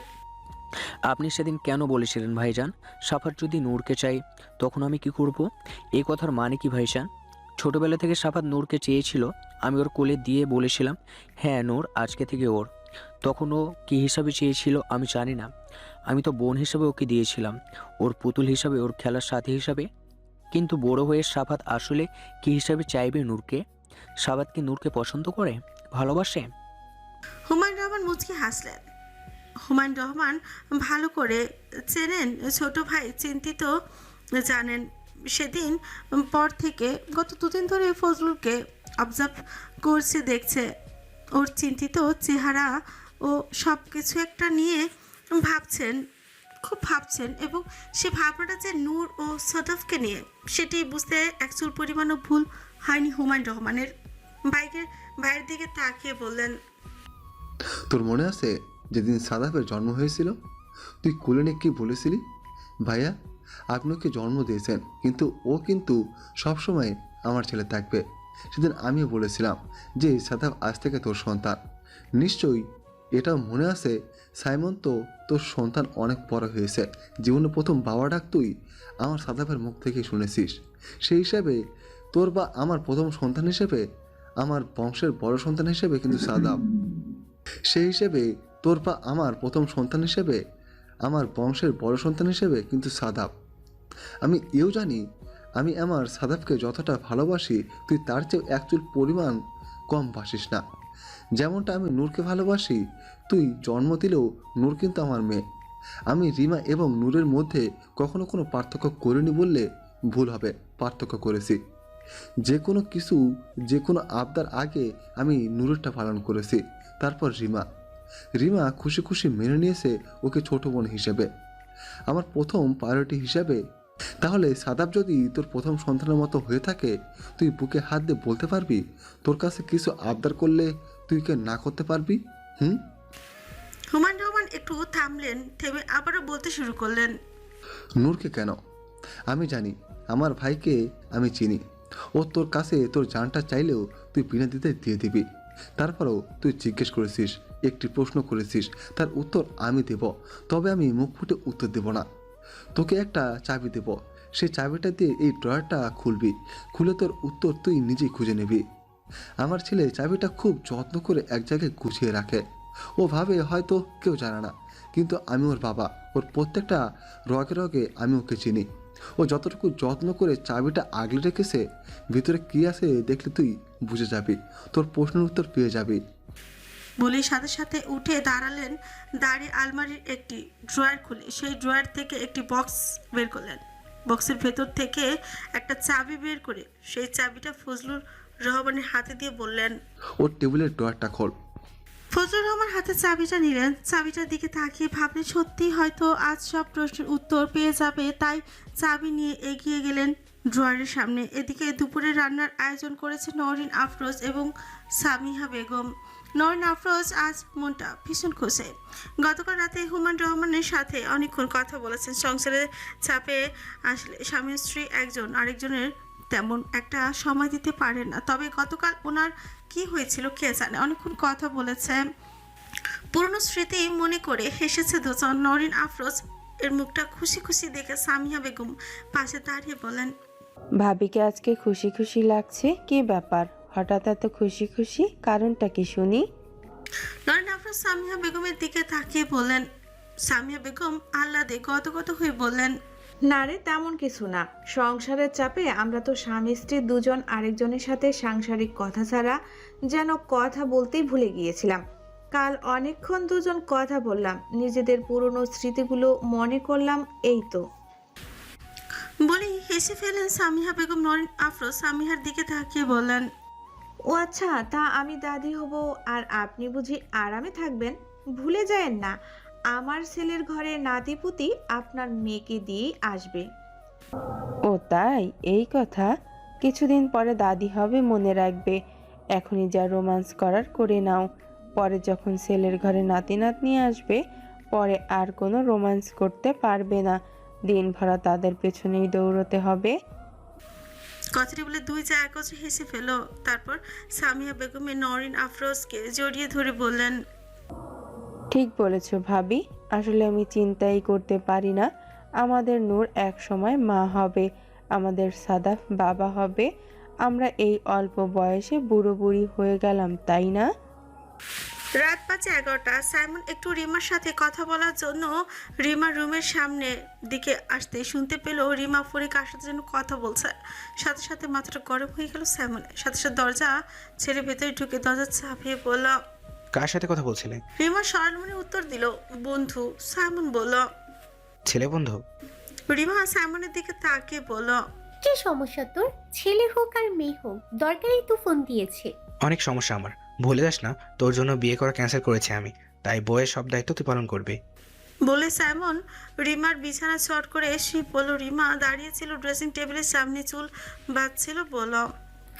আপনি সেদিন কেন বলেছিলেন ভাইজান সাফার যদি নূরকে চাই, তখন আমি কি করব? এই কথার মানে কি ভাইজান? ছোটবেলা থেকে সাফাত নূরকে চেয়েছিল, আমি ওর কোলে দিয়ে বলেছিলাম হ্যাঁ নূর আজকে থেকে ওর। তখন ও কী হিসাবে চেয়েছিল আমি জানি না। আমি তো বোন হিসাবে ওকে দিয়েছিলাম, ওর পুতুল হিসাবে, ওর খেলার সাথী হিসাবে। কিন্তু বড় হয়ে সাফাত আসলে কী হিসাবে চাইবে নূরকে? সাফাত কি নূরকে পছন্দ করে, ভালোবাসে? হুমায়ুন রহমান মুচকি হাসলেন। হুমায়ুন রহমান ভালো করে চেনেন ছোট ভাই, চিন্তিত জানেন। সেদিন পর থেকে গত দুদিন ধরে ফজলুলকে অবজার্ভ করছে, দেখছে ওর চিন্তিত চেহারা ও সব কিছু একটা নিয়ে ভাবছেন, খুব ভাবছেন। এবং সে ভাবনাটা যে নূর ও সদফকে নিয়ে, সেটি বুঝতে একচুল পরিমাণও ভুল হয়নি হুমায়ুন রহমানের। বাইরের দিকে তাকিয়ে বললেন, তোর মনে আছে যেদিন সাদাফের জন্ম হয়েছিল? তুই কোলে নিয়ে কি বলেছিলি? ভাইয়া আপনি ওকে জন্ম দিয়েছেন, কিন্তু ও কিন্তু সবসময় আমার ছেলে থাকবে। সেদিন আমিও বলেছিলাম যে সাদাফ আজ থেকে তোর সন্তান। নিশ্চয়ই এটাও মনে আছে সাইমন, তো তোর সন্তান অনেক বড় হয়েছে। জীবনে প্রথম বাবা ডাক তুই আমার সাদাফের মুখ থেকে শুনেছিস। সেই হিসাবে তোর বা আমার প্রথম সন্তান হিসেবে, আমার বংশের বড় সন্তান হিসেবে কিন্তু সাদাফ। সেই হিসেবে তোর বা আমার প্রথম সন্তান হিসেবে, আমার বংশের বড় সন্তান হিসেবে কিন্তু সাদাফ। আমি এও জানি আমি আমার সাদাফকে যতটা ভালোবাসি তুই তার চেয়েও একচুল পরিমাণ কম বাসিস না। যেমনটা আমি নূরকে ভালোবাসি, তুই জন্ম দিলেও নূর কিন্তু আমার মেয়ে। আমি রিমা এবং নূরের মধ্যে কখনো কোনো পার্থক্য করিনি বললে ভুল হবে, পার্থক্য করেছি। যে কোনো কিছু, যে কোনো আবদার আগে আমি নূরেরটা পালন করেছি, তারপর রিমা খুশি খুশি মেনে নিয়েছে ওকে ছোট বোন হিসেবে, আমার প্রথম প্রায়োরিটি হিসেবে। তাহলে সাদাব যদি তোর প্রথম সন্তানের মতো হয়ে থাকে, তুই বুকে হাত দিয়ে বলতে পারবি তোর কাছে কিছু আবদার করলে তুই কে না করতে পারবি? হুমায়ুন রহমান একটু থামলেন, থেমে আবারও বলতে শুরু করলেন, নূরকে কেন? আমি জানি, আমার ভাইকে আমি চিনি। ও তোর কাছে তোর জানটা চাইলেও তুই বিনা দিতে দিয়ে দিবি। তারপরেও তুই জিজ্ঞেস করেছিস, একটি প্রশ্ন করেছিস, তার উত্তর আমি দেব, তবে আমি মুখ ফুটে উত্তর দেব না। তোকে একটা চাবি দেব, সেই চাবিটা দিয়ে এই ড্রয়ারটা খুলবি, খুলে তোর উত্তর তুই নিজেই খুঁজে নিবি। আমার ছেলে চাবিটা খুব যত্ন করে এক জায়গায় গুছিয়ে রাখে। ও ভাবে হয়তো কেউ জানে না, কিন্তু আমি ওর বাবা, ওর প্রত্যেকটা রগে রগে আমি ওকে চিনি। ও যতটুকু যত্ন করে চাবিটা আগলে রেখেছে, ভিতরে কী আছে দেখলে তুই বুঝে যাবি, তোর প্রশ্নের উত্তর পেয়ে যাবি। বলে সাথে সাথে উঠে দাঁড়ালেন, দাঁড়িয়ে আলমারির একটি ড্রয়ার খুলে সেই ড্রয়ার থেকে একটি বক্স বের করলেন। বক্সের ভেতর থেকে একটা চাবি বের করে সেই চাবিটা ফজলুর রহমানের হাতে দিয়ে বললেন, ওর টেবিলের ড্রয়ারটা খোল। ফজলুর রহমান হাতে চাবিটা নিলেন। চাবিটার দিকে তাকিয়ে ভাবলেন সত্যি হয়তো আজ সব প্রশ্নের উত্তর পেয়ে যাবে, তাই চাবি নিয়ে এগিয়ে গেলেন ড্রয়ারের সামনে। এদিকে দুপুরে রান্নার আয়োজন করেছে নওরিন আফরোজ এবং সামিহা বেগম। নওরিন আফরোজ আজ মনটা ভীষণ খুশি। গতকাল রাতে হুমায়ুন রহমানের সাথে অনেকক্ষণ কথা বলেছেন। সংসারের চাপে আসলে স্বামী স্ত্রী একজন আরেকজনের তেমন একটা সময় দিতে পারে না, তবে গতকাল ওনার কি হয়েছিল কে জানে। অনেকক্ষণ কথা বলেছে, পুরনো স্মৃতি মনে করে হেসেছে দুজন। নওরিন আফরোজ এর মুখটা খুশি খুশি দেখে সামিয়া বেগম পাশে দাঁড়িয়ে বলেন, ভাবিকে আজকে খুশি খুশি লাগছে, কি ব্যাপার হঠাৎ এত খুশি খুশি, কারণটা কি শুনি? নওরিন আফরোজ সামিয়া বেগমের দিকে তাকিয়ে বললেন। সামিয়া বেগম আহ্লাদে গদগদ হয়ে বললেন, না রে, তেমন কিছু না। সংসারের চাপে আমরা তো স্বামী স্ত্রী দুজন আরেকজনের সাথে সাংসারিক কথা ছাড়া যেন কথা বলতেই ভুলে গিয়েছিলাম। কাল অনেকক্ষণ দুজন কথা বললাম, নিজেদের পুরনো স্মৃতিগুলো মনে করলাম, এই তো। বলেই হেসে ফেলেন সামিহা বেগম। নওরিন আফরোজ সামিহার দিকে তাকিয়ে বললেন, ও আচ্ছা, তা আমি দাদি হব আর আপনি বুঝি আরামে থাকবেন? ভুলে যায়েন না, আমার ছেলের ঘরে নাতিপুতি আপনার মেয়েকে দিয়ে আসবে। ও তাই, এই কথা। কিছুদিন পরে দাদি হবে, মনে রাখবে। এখনই যা রোমান্স করার করে নাও, পরে যখন ছেলের ঘরে নাতি নাতনি আসবে, পরে আর কোনো রোমান্স করতে পারবে না, দিন ভরা তাদের পেছনেই দৌড়তে হবে। কথাটি বলে দুই যা একত্রে হেসে ফেল। তারপর সামিয়া বেগমে নওরিন আফরোজকে জড়িয়ে ধরে বললেন, ঠিক বলেছ ভাবি, আসলে আমি চিন্তাই করতে পারি না আমাদের নূর এক সময় মা হবে, আমাদের সাদাফ বাবা হবে, আমরা এই অল্প বয়সে বুড়ো বুড়ি হয়ে গেলাম, তাই না? রাত 11:30। সাইমন একটু রিমার সাথে কথা বলার জন্য রিমার রুমের সামনে দিকে আসতে শুনতে পেল রিমা ফোনে কার সাথে যেন কথা বলছে। সাথে সাথে মাথাটা গরম হয়ে গেল সাইমনের। সাথে সাথে দরজা ছেড়ে ভেতরে ঢুকে দরজা চাপিয়ে বলল, কার সাথে কথা বলছিলে? রিমা সরল মনে উত্তর দিল, বন্ধু। সাইমন বলল, ছেলে বন্ধু? রিমা সাইমনের দিকে তাকিয়ে বলল, কি সমস্যা তোর? ছেলে হোক আর মেয়ে হোক, দরকারই তো ফোন দিয়েছে। অনেক সমস্যা আমার, ভুলে যাস না তোর জন্য বিয়ে করা ক্যান্সেল করেছি আমি, তাই বইয়ের সব দায়িত্ব তুই পালন করবি। বলে সাইমন রিমার বিছানা চট করে এসে বলল। রিমা দাঁড়িয়েছিল ড্রেসিং টেবিলের সামনে, চুল বাঁধছিল। বলল,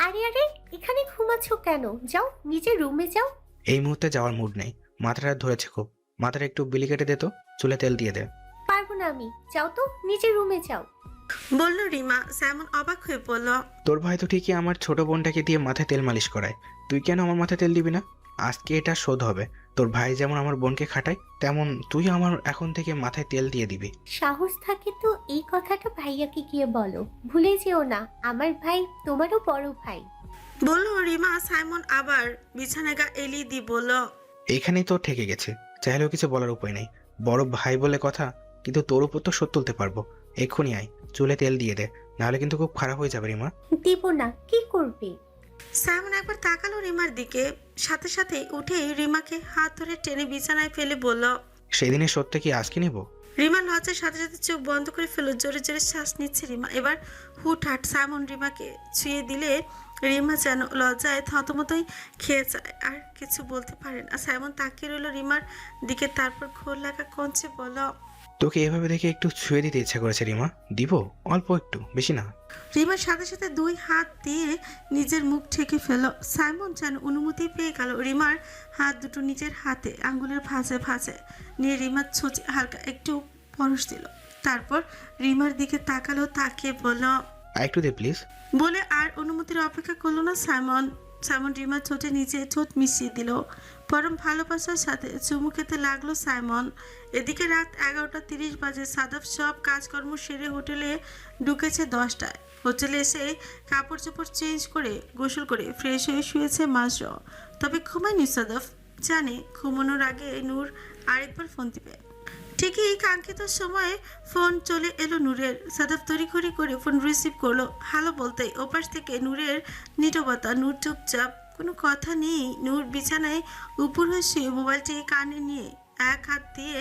আরে আরে, এখানে ঘুমাচ্ছ কেন? যাও নিজের রুমে যাও। এই মুহূর্তে যাওয়ার মুড নেই, মাথাটা ধরেছে খুব, মাথাটা একটু বিলি কেটে দে তো, চুলে তেল দিয়ে দে। পারবো না আমি, যাও তো নিজের রুমে যাও। বলল রিমা। সাইমন অবাক হয়ে বলল, তোর ভাই তো ঠিকই আমার ছোট বোনটাকে দিয়ে মাথায় তেল মালিশ করায়, তুই কেন আমার মাথায় তেল দিবি না? আজকে এটা শোধ হবে। তোর ভাই যেমন আমার বোনকে খাটায়, তেমন তুই আমার এখন থেকে মাথায় তেল দিয়ে দিবি। সাহস থাকে তো এই কথাটা ভাইয়াকে গিয়ে বলো। ভুলে যেও না, আমার ভাই তোমারও বড় ভাই। বলল রিমা। সাইমন আবার বিছানায় গা এলিয়ে দিয়ে বলল, এইখানেই তো ঠেকে গেছে, চাইলেও কিছু বলার উপায় নেই। বড় ভাই বলে কথা, কিন্তু তোর উপর তো শোধ তুলতে পারবো। এক্ষুনি আয়, চুলে তেল দিয়ে দে, নাহলে কিন্তু খুব খারাপ হয়ে যাবে রিমা। দিব না, কি করবে? সাইমন একবার তাকালো রিমার দিকে, সাথে সাথে উঠে রিমাকে হাত ধরে টেনে বিছানায় ফেলে বলল, সেদিনের সত্যি কি আজকে নেব? রিমা লজ্জার সাথে সাথে চোখ বন্ধ করে ফেলো। জোরে জোরে শ্বাস নিচ্ছে রিমা। এবার হুটহাট সাইমন রিমাকে ছুঁয়ে দিলে রিমা যেন লজ্জায় থতমতই খেয়ে যায়, আর কিছু বলতে পারে না। সাইমন তাকিয়ে রইল রিমার দিকে, তারপর ঘোর লাগা কঞ্চে বলল, তোকে এভাবে দেখে একটু ছুঁয়ে দিতে ইচ্ছা করেছে রিমা, দিব অল্প একটু, বেশি না। রিমার সাথে সাথে দুই হাত দিয়ে নিজের মুখ ঢেকে ফেল। সাইমন যেন অনুমতি পেয়ে গেল। রিমার হাত দুটো নিজের হাতে আঙ্গুলের ভাঁজে ভাঁজে নিয়ে রিমার ছোঁচে হালকা একটু পরশ দিল। তারপর রিমার দিকে তাকালো, তাকিয়ে বলল, আর একটু দে প্লিজ। বলে আর অনুমতির অপেক্ষা করলো না সাইমন। সাইমন রিমার ঠোঁটে নিচে ঠোঁট মিশিয়ে দিল। পরম ভালোবাসার সাথে চুমু খেতে লাগলো সাইমন। এদিকে রাত 11:30 বাজে। সাদাফ সব কাজকর্ম সেরে হোটেলে ঢুকেছে 10টায়। হোটেলে এসে কাপড় চোপড় চেঞ্জ করে গোসল করে ফ্রেশ হয়ে শুয়েছে মাঝ। তবে ঘুমায়নি সাদাফ, জানে ঘুমানোর আগে নূর আরেকবার ফোন দিবে। ঠিকই কাঙ্ক্ষিত সময়ে ফোন চলে এলো নূরের। সাদাফ তড়িঘড়ি করে ফোন রিসিভ করলো। হ্যালো বলতেই ওপাশ থেকে নূরের নীরবতা। নূর চুপচাপ, কোনো কথা নেই। নূর বিছানায় উপর হয়ে শুয়ে মোবাইলটি কানে নিয়ে এক হাত দিয়ে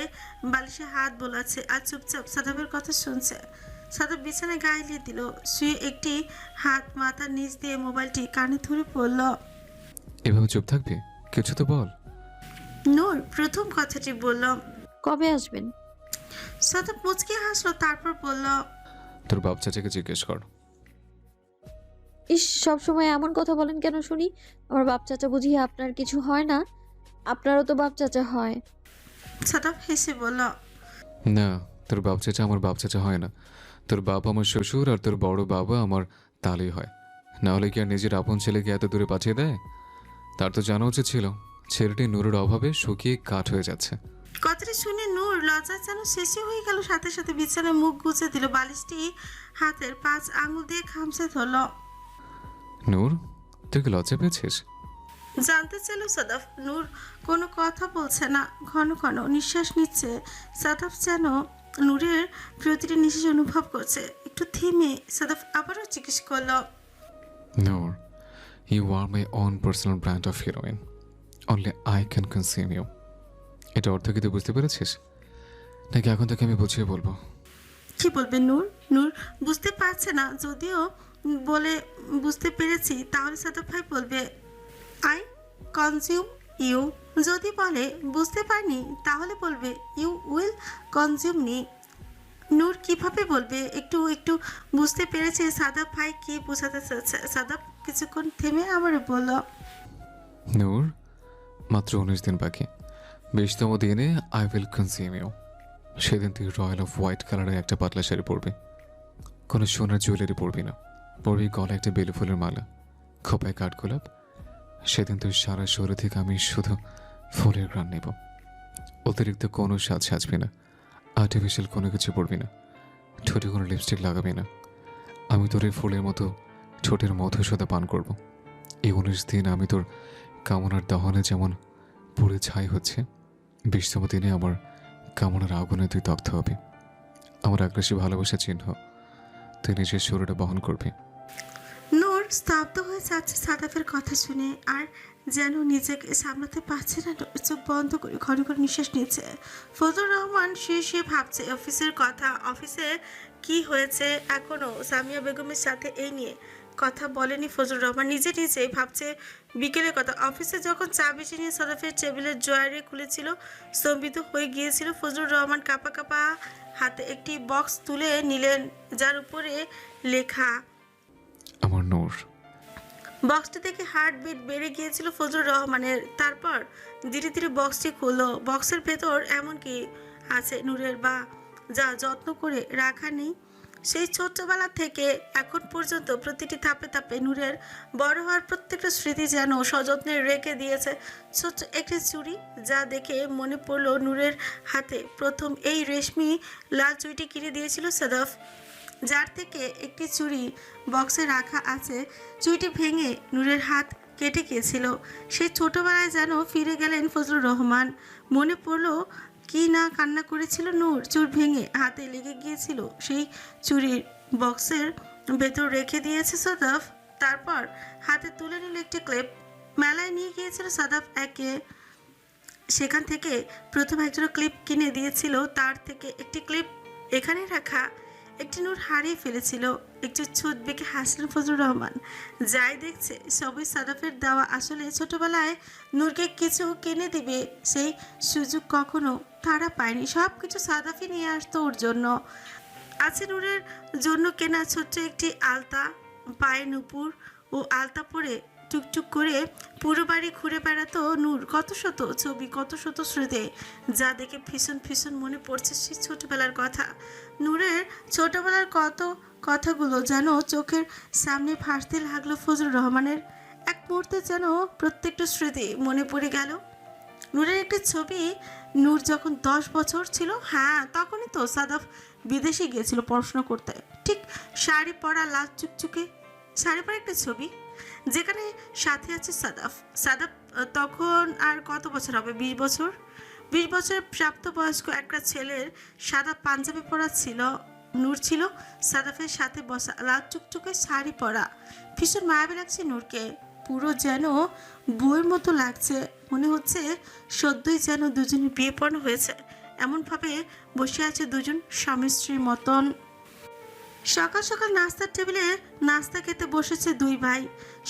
বালিশে হাত বোলাচ্ছে আর চুপচাপ সাদাফের কথা শুনছে। সাদাফ বিছানায় গায়ে দিল, শুয়ে একটি হাত মাথার নিচ দিয়ে মোবাইলটি কানে ধরে পড়ল। এভাবে চুপ থাকবি? কিছু তো বল। নূর প্রথম কথাটি বলল। কবে আসবেন? সাদাফ মুচকি হাসলো, তারপর বলল, তোর বাপ চাচাকে জিজ্ঞেস কর। ইস, সবসময় এমন কথা বলেন কেন শুনি? আমার বাপ চাচা বুঝি আপনার কিছু হয় না? আপনারও তো বাপ চাচা হয়। সাদাফ হেসে বলল, না, তোর বাপ চাচা আমার বাপ চাচা হয় না। তোর বাপ আমার শ্বশুর আর তোর বড় বাবা আমার তালি হয়। না হলে কি আর নিজের আপন ছেলেকে এত দূরে পাঠিয়ে দেয়? তার তো জানা উচিত ছিল ছেলেটি নূরের অভাবে শুকিয়ে কাঠ হয়ে যাচ্ছে। কথাটি শুনে নূর লজ্জা যেন শেষই হয়ে গেল। সাথে সাথে বিছানায় মুখ গুজে দিল, বালিশটি হাতের 5 আঙুল দিয়ে খামচে ধরল। নূর, তুই কি লজ্জা পেয়েছিস? জানতে চাইল সাদাফ। নূর কোনো কথা বলছে না, ঘন ঘন নিঃশ্বাস নিচ্ছে। সাদাফ যেন নূরের প্রতিটি নিঃশ্বাস অনুভব করছে। একটু থেমে সাদাফ আবারও জিজ্ঞেস করল, Noor, you are my own personal brand of heroin. Only I can consume you. এটা অর্থ কি তুই বুঝতে পেরেছিস, নাকি এখন থেকে আমি বুঝিয়ে বলবো? কি বলবে নূর? নূর বুঝতে পারছে না। যদিও বলে বুঝতে পেরেছি, তাহলে সাদাফ ভাই বলবে আই কনজিউম ইউ। যদি বলে বুঝতে পারিনি, তাহলে বলবে ইউ উইল কনজিউম মি। নূর কিভাবে বলবে? একটু একটু বুঝতে পেরেছে সাদাফ ভাই কি বোঝাতে চাচ্ছে। সাদাফ কিছুক্ষণ থেমে আবার বলল, নূর, মাত্র 19 দিন বাকি। 20তম দিনে আই উইল কনসিউম ইউ। সেদিন তুই রয়্যাল অফ হোয়াইট কালারের একটা পাতলা শাড়ি পরবি, কোনো সোনার জুয়েলারি পরবি না। পরবি গলায় একটা বেলি ফুলের মালা, খোপায় কাঠগোলাপ। সেদিন তুই সারা শরীর থেকে আমি শুধু ফুলের ঘ্রাণ নেব। অতিরিক্ত কোনো সাজ সাজবি না, আর্টিফিশিয়াল কোনো কিছু পরবি না, ঠোঁটে কোনো লিপস্টিক লাগাবি না। আমি তোর এই ফুলের মতো ঠোঁটের মধুসূদা পান করব। এই 19 দিন আমি তোর কামনার দহনে যেমন পুড়ে ছাই হচ্ছে, 20তম দিনে আমার কামনার আগুনে তুই দগ্ধ হবি। আমার আগ্রাসী ভালোবাসা চিহ্ন তুই নিজের শরীরে বহন করবি। নূর স্তব্ধ হয়ে যাচ্ছে সাদাফের কথা শুনে, আর যেন নিজেকে সামলাতে পারছে না। চোখ বন্ধ করে ঘন ঘন নিঃশ্বাস নিচ্ছে। ফজলুর রহমান শুয়ে শুয়ে ভাবছে অফিসের কথা। অফিসে কি হয়েছে এখনো সামিয়া বেগমের সাথে এই নিয়ে কথা বলেনি ফজলুর রহমান। নিজে নিজেই ভাবছে বিকেলের কথা। অফিসে যখন চা বেশি নিয়ে সাদাফের টেবিলের ড্রয়ারে খুলেছিল, স্তম্ভিত হয়ে গিয়েছিল। ফজলুর রহমান কাঁপা কাঁপা হাতে একটি বক্স তুলে নিলেন, যার উপরে লেখা আমার নূর। বক্সটি দেখে হার্টবিট বেড়ে গিয়েছিল ফজলুর রহমানের। তারপর ধীরে ধীরে বক্সটি খুললো। বক্সের ভেতর এমন কি আছে নূরের বা যা যত্ন করে রাখা নেই। সেই ছোট্টবেলা থেকে এখন পর্যন্ত প্রতিটি ধাপে ধাপে নূরের বড় হওয়ার প্রত্যেকটা স্মৃতি যেন সযত্নে রেখে দিয়েছে। ছোট্ট একটি চুড়ি, যা দেখে মনে পড়লো নূরের হাতে প্রথম এই রেশমি লাল চুড়িটি কিনে দিয়েছিল সাদাফ, যার থেকে একটি চুড়ি বক্সে রাখা আছে। চুড়িটি ভেঙে নূরের হাত কেটে গিয়েছিল। সেই ছোটবেলায় যেন ফিরে গেলেন ফজলুর রহমান। মনে পড়ল কি না কান্না করেছিল নূর। চুড় ভেঙে হাতে লেগে গিয়েছিল, সেই চুড়ির বক্সের ভেতর রেখে দিয়েছে সাদাফ। তারপর হাতে তুলে নিল একটি ক্লিপ। মেলায় নিয়ে গিয়েছিল সাদাফ একে, সেখান থেকে প্রথম একজন ক্লিপ কিনে দিয়েছিল। তার থেকে একটি ক্লিপ এখানে রাখা। একটি নূর হারিয়ে ফেলেছিল। একটু ছুট বেঁকে হাসলেন ফজলুর রহমান। যাই দেখছে সবই সাদাফের দেওয়া। আসলে ছোটবেলায় নূরকে কিছু কিনে দিবে, সেই সুযোগ কখনো তারা পায়নি। সব কিছু সাদাফি নিয়ে আসতো ওর জন্য। আছে নূরের জন্য কেনা ছোট্ট একটি আলতা, পায়ে নুপুর ও আলতা পরে টুকটুক করে পুরো বাড়ি ঘুরে বেড়াতো নূর। কত শত ছবি, কত শত স্মৃতি, যা দেখে ভীষণ ভীষণ মনে পড়ছে সেই ছোটবেলার কথা। নূরের ছোটবেলার কত কথাগুলো যেন চোখের সামনে ভাসতে লাগলো ফজলুর রহমানের। এক মুহূর্তে যেন প্রত্যেকটা স্মৃতি মনে পড়ে গেল। নূরের একটি ছবি, নূর যখন 10 বছর ছিল, হ্যাঁ তখনই তো সাদাফ বিদেশে গিয়েছিল পড়াশোনা করতে। ঠিক শাড়ি পরা, লাল চুকচুকে শাড়ি পরা একটা ছবি, যেখানে সাথে আছে সাদাফ। সাদাফ তখন আর কত বছর হবে, 20 বছর। 20 বছরের প্রাপ্তবয়স্ক একটা ছেলের সাদা পাঞ্জাবি পরা ছিল। নূর ছিল সাদাফের সাথে বসা, লাল টুকটুকে শাড়ি পরা। ভীষণ মায়াবী লাগছে নূরকে, পুরো যেন বইয়ের মতো লাগছে। মনে হচ্ছে সদ্যই যেন দুজনের বিয়ে পড়ানো হয়েছে, এমনভাবে বসে আছে দুজন স্বামী স্ত্রীর মতন। সকাল সকাল নাস্তার টেবিলে নাস্তা খেতে বসেছে দুই ভাই,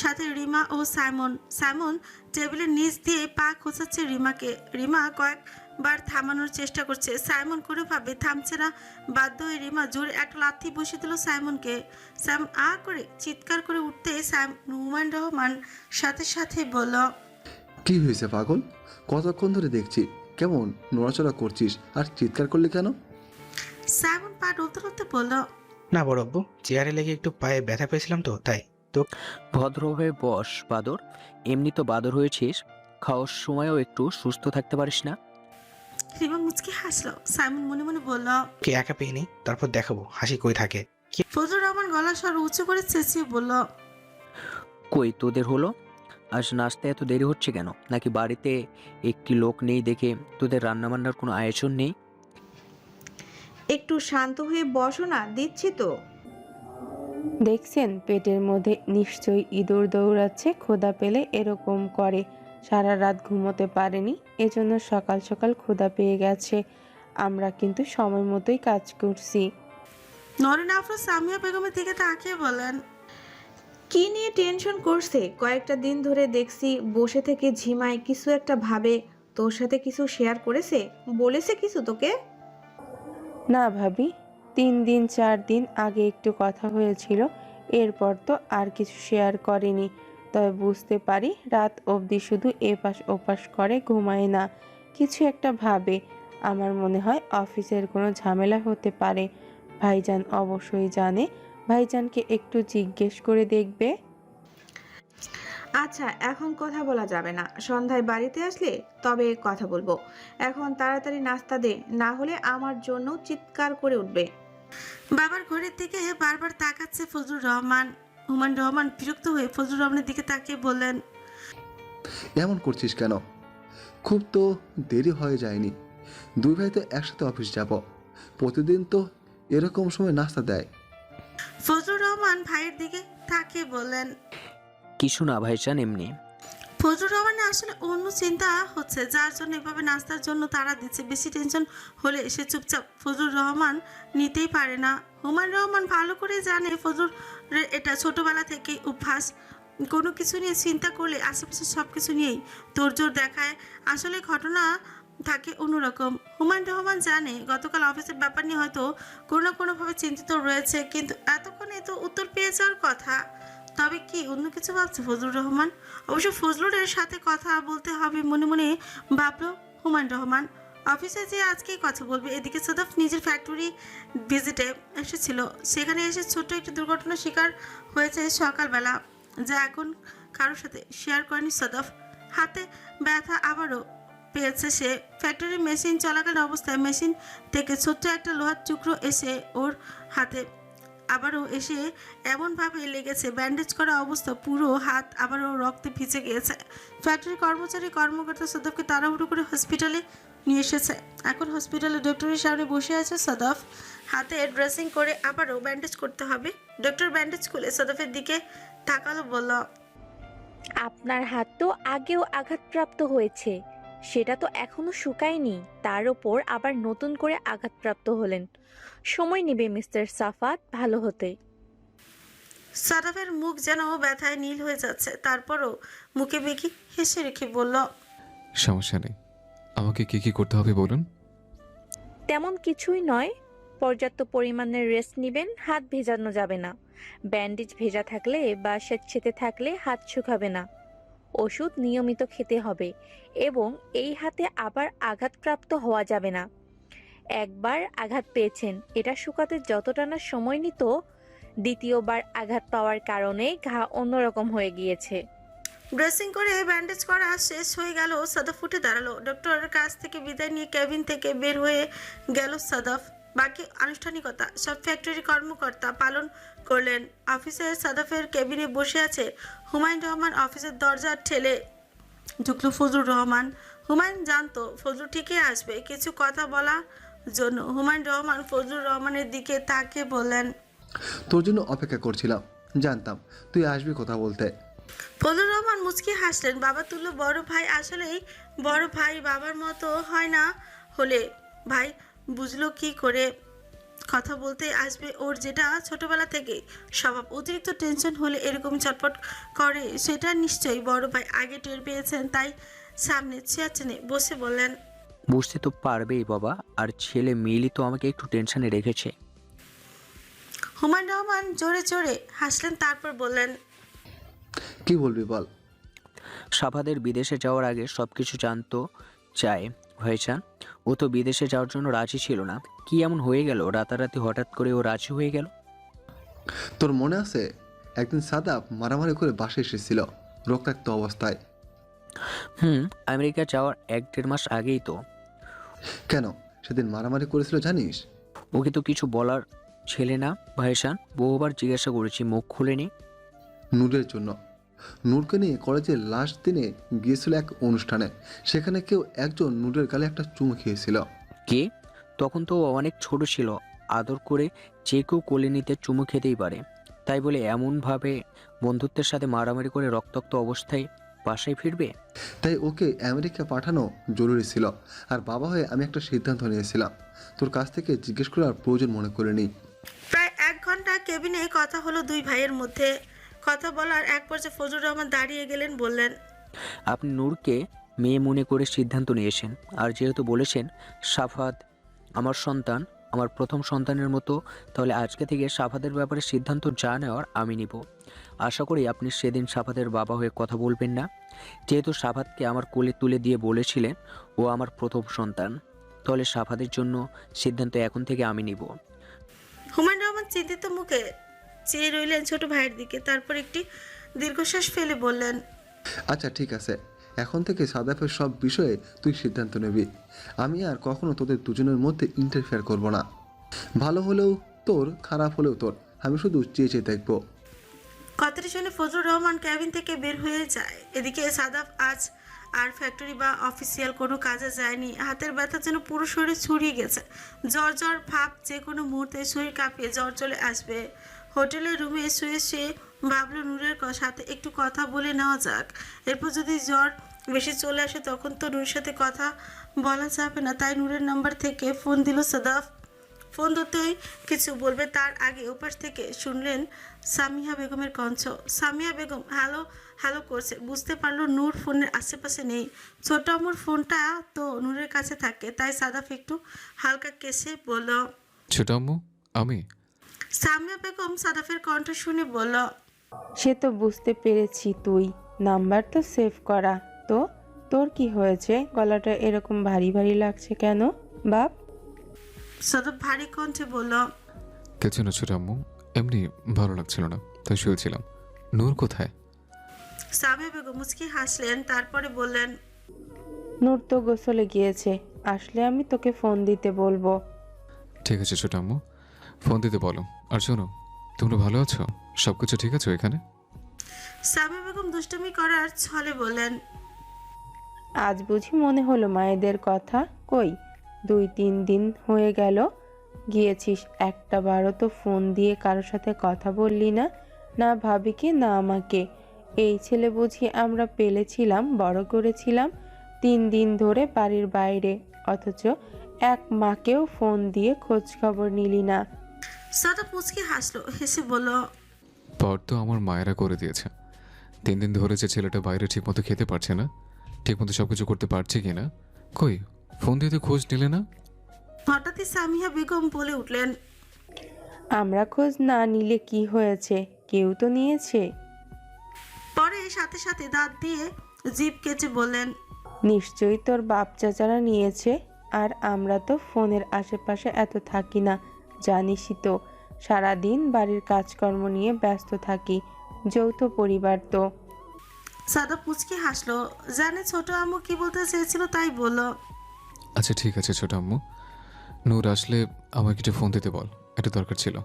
সাথে রিমা ও সাইমন। সাইমন টেবিলের নিচ দিয়ে পা খোঁচাচ্ছে রিমাকে। রিমা কয়েকবার থামানোর চেষ্টা করছে, সাইমন কোনোভাবে থামছে না। বাধ্য হয়ে রিমা জোরে একটা লাথি বসিয়ে দিল সাইমনকে। সাইমন আ করে চিৎকার করে উঠতে হুমায়ুন রহমান সাথে সাথে বলল, কি হয়েছে পাগল? কতক্ষণ ধরে দেখছি কেমন নড়াচড়া করছিস, আর চিৎকার করলি কেন? সাইমন পা ডলতে ডলতে বলল, না বড় আব্বু, চেয়ারে লেগে একটু পায়ে ব্যথা পেয়েছিলাম তো তাই। ভদ্রভাবে বস বাদর, এমনি তো বাদর হয়েছিস, খাওয়ার সময়ও একটু সুস্থ থাকতে পারিস না? রিমা মুচকি হাসলো। সাইমন মনে মনে বলল, কে একা পেয়ে নি, তারপর দেখাবো হাসি কই থাকে। ফজলুর রহমান গলা স্বর উঁচু করে চেঁচিয়ে বলল, কই তোদের হলো? আজ নাস্তায় এত দেরি হচ্ছে কেন? নাকি বাড়িতে একটি লোক নেই দেখে তোদের রান্নাবান্নার কোনো আয়োজন নেই? একটু শান্ত হয়ে বসো না, দিচ্ছি তো। দেখছেন পেটের মধ্যে নিশ্চয়ই ইঁদুর দৌড়াচ্ছে, ক্ষুধা পেলে এরকম করে। সারা রাত ঘুমোতে পারেনি, এজন্য সকাল সকাল ক্ষুধা পেয়ে গেছে। আমরা কিন্তু সময় মতোই কাজ করছি। নরেন আফরোজ সামিয়া বেগমের দিকে তাকিয়ে বলেন, কি নিয়ে টেনশন করছে? কয়েকটা দিন ধরে দেখছি বসে থেকে ঝিমায়, কিছু একটা ভাবে। তোর সাথে কিছু শেয়ার করেছে? বলেছে কিছু তোকে? না ভাবি, 3 দিন 4 দিন আগে একটু কথা হয়েছিল, এরপর তো আর কিছু শেয়ার করেনি। তবে বুঝতে পারি রাত অবধি শুধু এপাশ ওপাশ করে, ঘুমায় না, কিছু একটা ভাবে। আমার মনে হয় অফিসের কোনো ঝামেলা হতে পারে। ভাইজান অবশ্যই জানে, ভাইজানকে একটু জিজ্ঞেস করে দেখবে। আচ্ছা, এখন কথা বলা যাবে না, সন্ধ্যায় বাড়িতে আসলে তবে কথা বলবো। এখন তাড়াতাড়ি নাস্তা দে, না হলে আমার জন্য চিৎকার করে উঠবে। বাবার ঘড়ির দিকে বারবার তাকাচ্ছে ফজলুর রহমান। হুমায়ুন রহমান বিরক্ত হয়ে ফজলুর রহমানের দিকে তাকিয়ে বললেন, এমন করছিস কেন? খুব তো দেরি হয়ে যায়নি, দুই ভাই তো একসাথে অফিস যাব, প্রতিদিন তো এরকম সময় নাস্তা দেয়। ফজলুর রহমান ভাইয়ের দিকে তাকিয়ে বললেন, কিছু না ভাইজান, এমনি। ফজলুর রহমানের আসলে অন্য চিন্তা হচ্ছে, যার জন্য এভাবে নাস্তার জন্য তারা দিচ্ছে। বেশি টেনশন হলে সে চুপচাপ ফজলুর রহমান নিতেই পারে না। হুমায়ুন রহমান ভালো করে জানে ফজলুরের এটা ছোটবেলা থেকেই অভ্যাস। কোনো কিছু নিয়ে চিন্তা করলে আশেপাশে সব কিছু নিয়েই তোড়জোড় দেখায়। আসলে ঘটনা থাকে অন্যরকম। হুমায়ুন রহমান জানে গতকাল অফিসের ব্যাপার নিয়ে হয়তো কোনো না কোনোভাবে চিন্তিত রয়েছে, কিন্তু এতক্ষণে তো উত্তর পেয়ে যাওয়ার কথা। তবে কি অন্য কিছু ভাবছে ফজলুর রহমান? অবশ্য ফজলুরের সাথে কথা বলতে হবে মনে মনে ভাবলো হুমায়ুন রহমান। অফিসে যে আজকেই কথা বলবে। এদিকে সাদাফ নিজের ফ্যাক্টরি ভিজিটে এসেছিল, সেখানে এসে ছোট্ট একটি দুর্ঘটনার শিকার হয়েছে সকালবেলা, যা এখন কারোর সাথে শেয়ার করেনি সাদাফ। হাতে ব্যথা আবারও পেয়েছে সে। ফ্যাক্টরি মেশিন চলাকালীন অবস্থায় মেশিন থেকে ছোট্ট একটা লোহার টুকরো এসে ওর হাতে আবারও এসে এমনভাবে লেগেছে, ব্যান্ডেজ করা অবস্থা, পুরো হাত আবারও রক্তে ভিজে গিয়েছে। ফ্যাক্টরি কর্মকর্তা সাদাফকে তাড়াহুড়ো করে হসপিটালে নিয়ে এসেছে। এখন হসপিটালে ডক্টরের সামনে বসে আছে সাদাফ। হাতে ড্রেসিং করে আবারও ব্যান্ডেজ করতে হবে। ডক্টর ব্যান্ডেজ খুলে সাদাফের দিকে তাকালো, বলল, আপনার হাত তো আগেও আঘাতপ্রাপ্ত হয়েছে, সেটা তো এখনো শুকায়নি, তার ওপর আবার নতুন করে আঘাতপ্রাপ্ত হলেন। সময় নেবে মিস্টার সাফাত ভালো হতে। সাদাফের মুখ যেন ব্যথায় নীল হয়ে যাচ্ছে, তারপরও মুখে বেঁকি হেসে রেখে বলল, সমস্যা নেই, আমাকে কি কি করতে হবে বলুন। তেমন কিছুই নয়, পর্যাপ্ত পরিমাণের রেস্ট নেবেন, হাত ভেজানো যাবে না। ব্যান্ডেজ ভেজা থাকলে বা স্যাঁতসেঁতে থাকলে হাত শুকাবে না। ওষুধ নিয়মিত খেতে হবে এবং এই হাতে আবার আঘাতপ্রাপ্ত হওয়া যাবে না। একবার আঘাত পেয়েছেন, এটা শুকাতে যতটা না সময় নিত, দ্বিতীয়বার আঘাত পাওয়ার কারণে ঘা অন্যরকম হয়ে গিয়েছে। ড্রেসিং করে ব্যান্ডেজ করা শেষ হয়ে গেল। সাদাফ উঠে দাঁড়ালো। ডক্টরের কাছ থেকে বিদায় নিয়ে কেবিন থেকে বের হয়ে গেল সাদাফ। বাকি আনুষ্ঠানিকতা সব ফ্যাক্টরি কর্মকর্তা পালন করলেন। অফিসে সাদাফের কেবিনে বসে আছে হুমায়ুন রহমান। অফিসের দরজা ঠেলে ঢুকলো ফজলুর রহমান। হুমায়ুন জানতো ফজলু ঠিকই আসবে কিছু কথা বলার জন্য। হুমায়ুন রহমান ফজলুর রহমানের দিকে তাকিয়ে বললেন, তোর জন্য অপেক্ষা করছিলাম, জানতাম তুই আসবি কথা বলতে। ফজলুর রহমান মুচকি হাসলেন। বাবা তুল্য বড় ভাই আসলেই বড় ভাই বাবার মতো হয় না হলে ভাই বুঝলো কি করে কথা বলতে আসবে ওর, যেটা ছোটবেলা থেকে স্বভাব। অতিরিক্ত টেনশন হলে এরকম চটপট করে, সেটা নিশ্চয়ই বড় ভাই আগে টের পেয়েছেন, তাই সামনে চেয়ার টেনে বসে বললেন, বুঝতে তো পারবেই বাবা, আর ছেলে মিলি তো আমাকে একটু টেনশনে রেখেছে। হুমায়ুন রহমান জোরে জোরে হাসলেন, তারপর বললেন, কি বলবি বল। সাফাদের বিদেশে যাওয়ার আগে সব কিছু জানতো চায় ভাইজান। ও তো বিদেশে যাওয়ার জন্য রাজি ছিল না, কি এমন হয়ে গেল রাতারাতি হঠাৎ করে ও রাজি হয়ে গেল? তোর মনে আছে একদিন সাদাব মারামারি করে বাসে এসেছিল রক্তাক্ত অবস্থায়? আমেরিকা যাওয়ার 1-1.5 মাস আগেই তো। কেন সেদিন মারামারি করেছিল জানিস? ওকে তো কিছু বলার ছেলে না ভাইজান, বহুবার জিজ্ঞাসা করেছি, মুখ খুলেনি। নূরের জন্য। নূরকে নিয়ে কলেজের লাস্ট দিনে গিয়েছিল এক অনুষ্ঠানে, সেখানে কেউ একজন নূরের গালে একটা চুমু খেয়েছিল। কে? তখন তো ও অনেক ছোট ছিল, আদর করে যে কেউ কোলে নিতে চুমু খেতেই পারে, তাই বলে এমনভাবে বন্ধুত্বের সাথে মারামারি করে রক্তাক্ত অবস্থায় বাসায় ফিরবে? তাই ওকে আমেরিকা পাঠানো জরুরি ছিল, আর বাবা হয়ে আমি একটা সিদ্ধান্ত নিয়েছিলাম। তোর কাছ থেকে জিজ্ঞেস করার প্রয়োজন মনে করিনি। প্রায় 1 ঘন্টা কেবিনে কথা হলো দুই ভাইয়ের মধ্যে। কথা বলার এক পর্যায়ে ফজলুর রহমান দাঁড়িয়ে গেলেন, বললেন, আপনি নূরকে মেয়ে মনে করে সিদ্ধান্ত নিয়েছেন, আর যেহেতু বলেছেন সাফাত আমার সন্তান, আমার প্রথম সন্তানের মতো, তাহলে আজকে থেকে সাফাতের ব্যাপারে সিদ্ধান্ত যা নেওয়ার আমি নিব। আশা করি আপনি সেদিন সাফাতের বাবা হয়ে কথা বলবেন না, যেহেতু সাফাতকে আমার কোলে তুলে দিয়ে বলেছিলেন ও আমার প্রথম সন্তান, তাহলে সাফাতের জন্য সিদ্ধান্ত এখন থেকে আমি নিব। হুমায়ুন রহমান চিন্তিত মুখে চেয়ে রইলেন ছোট ভাইয়ের দিকে, তারপর একটি দীর্ঘশ্বাস ফেলে বললেন, আচ্ছা ঠিক আছে, এখন থেকে সাদাফের সব বিষয়ে তুই সিদ্ধান্ত নিবি। আমি আর কখনো তোদের দুজনের মধ্যে ইন্টারফেয়ার করব না। ভালো হলেও তোর, খারাপ হলেও তোর, আমি শুধু চেয়ে চেয়ে দেখবো। কথাটি শুনে ফজলুর রহমান ক্যাবিন থেকে বের হয়ে যায়। এদিকে সাদাফ আজ আর ফ্যাক্টরি বা অফিসিয়াল কোনো কাজে যায়নি। হাতের ব্যথা যেন পুরো শরীরে ছড়িয়ে গেছে। জ্বর জ্বর ভাব, যে কোনো মুহূর্তে শরীর কাঁপিয়ে জ্বর চলে আসবে। হোটেলের রুমে শুয়ে শুয়ে ভাবলো নূরের সাথে একটু কথা বলে নেওয়া যাক। এরপর যদি জ্বর বেশি চলে আসে তখন তো নূরের সাথে কথা বলা যাবে না, তাই নূরের নাম্বার থেকে ফোন দিল সাদাফ। ফোন ধরতেই কিছু বলবে তার আগে ওপাশ থেকে শুনলেন সামিয়া বেগমের কণ্ঠ। সামিয়া বেগম হ্যালো হ্যালো করছে, বুঝতে পারলো নূর ফোনের আশেপাশে নেই। ছোট আম্মুর ফোনটা তো নূরের কাছে থাকে, তাই সাদাফ একটু হালকা কেসে বলল, ছোট আম্মু আমি। সামিয়া বেগম সাদাফের কণ্ঠ শুনে বলল, সে তো বুঝতে পেরেছি তুই, নাম্বার তো সেভ করা। তো তোর কি হয়েছে, গলাটা এরকম ভারী ভারী লাগছে কেন বাপ? সাদাফ ভারী কণ্ঠে বলল, কিছু না ছোট আম্মু, এমনি ভালো লাগছিল না তাই শুয়েছিলাম। নূর কোথায়? সামিয়া বেগম মুচকি হাসলেন, তারপরে বললেন, নূর তো গোসলে গিয়েছে, আসলে আমি তোকে ফোন দিতে বলবো। ঠিক আছে ছোট আম্মু, ফোন দিতে বলো। আর শোনো, তোমরা ভালো আছো? সব কিছু ঠিক আছে এখানে? সামিয়া বেগম দুষ্টুমি করার ছলে বললেন, আজ বুঝি মনে হলো মায়েদের কথা? কই 2-3 দিন হয়ে গেল গিয়েছিস, একটা বারও তো ফোন দিয়ে কারোর সাথে কথা বললি না, না ভাবিকে না আমাকে। এই ছেলে বুঝি আমরা পেলেছিলাম, বড় করেছিলাম, 3 দিন ধরে বাড়ির বাইরে, অথচ এক মাকেও ফোন দিয়ে খোঁজ খবর নিলি না। সাদাফ মুচকি হাসলো, হেসে বলল, পর তো আমার মায়েরা করে দিয়েছে। 3 দিন ধরে যে ছেলেটা বাইরে ঠিকমতো খেতে পারছে না, ঠিকমতো সব কিছু করতে পারছে কি না, কই ফোন দিয়ে তো খোঁজ নিলে না? হঠাৎই সামিয়া বেগম বলে উঠলেন, আমরা খোঁজ না নিলে কি হয়েছে, কেউ তো নিয়েছে। পরে সাথে সাথে দাঁত দিয়ে জিভ কেটে বললেন, নিশ্চয়ই তোর বাপ চাচারা নিয়েছে, আর আমরা তো ফোনের আশেপাশে এত থাকি না, জানিসই তো, সারাদিন বাড়ির কাজকর্ম নিয়ে ব্যস্ত থাকি, যৌথ পরিবার তো। সাদাফ মুচকি হাসলো, জানে ছোট আম্মু কি বলতে চেয়েছিল তাই বলল, আচ্ছা ঠিক আছে ছোট আম্মু, নূর আসলে আমাকে একটু ফোন দিতে বল, এটা দরকার ছিল।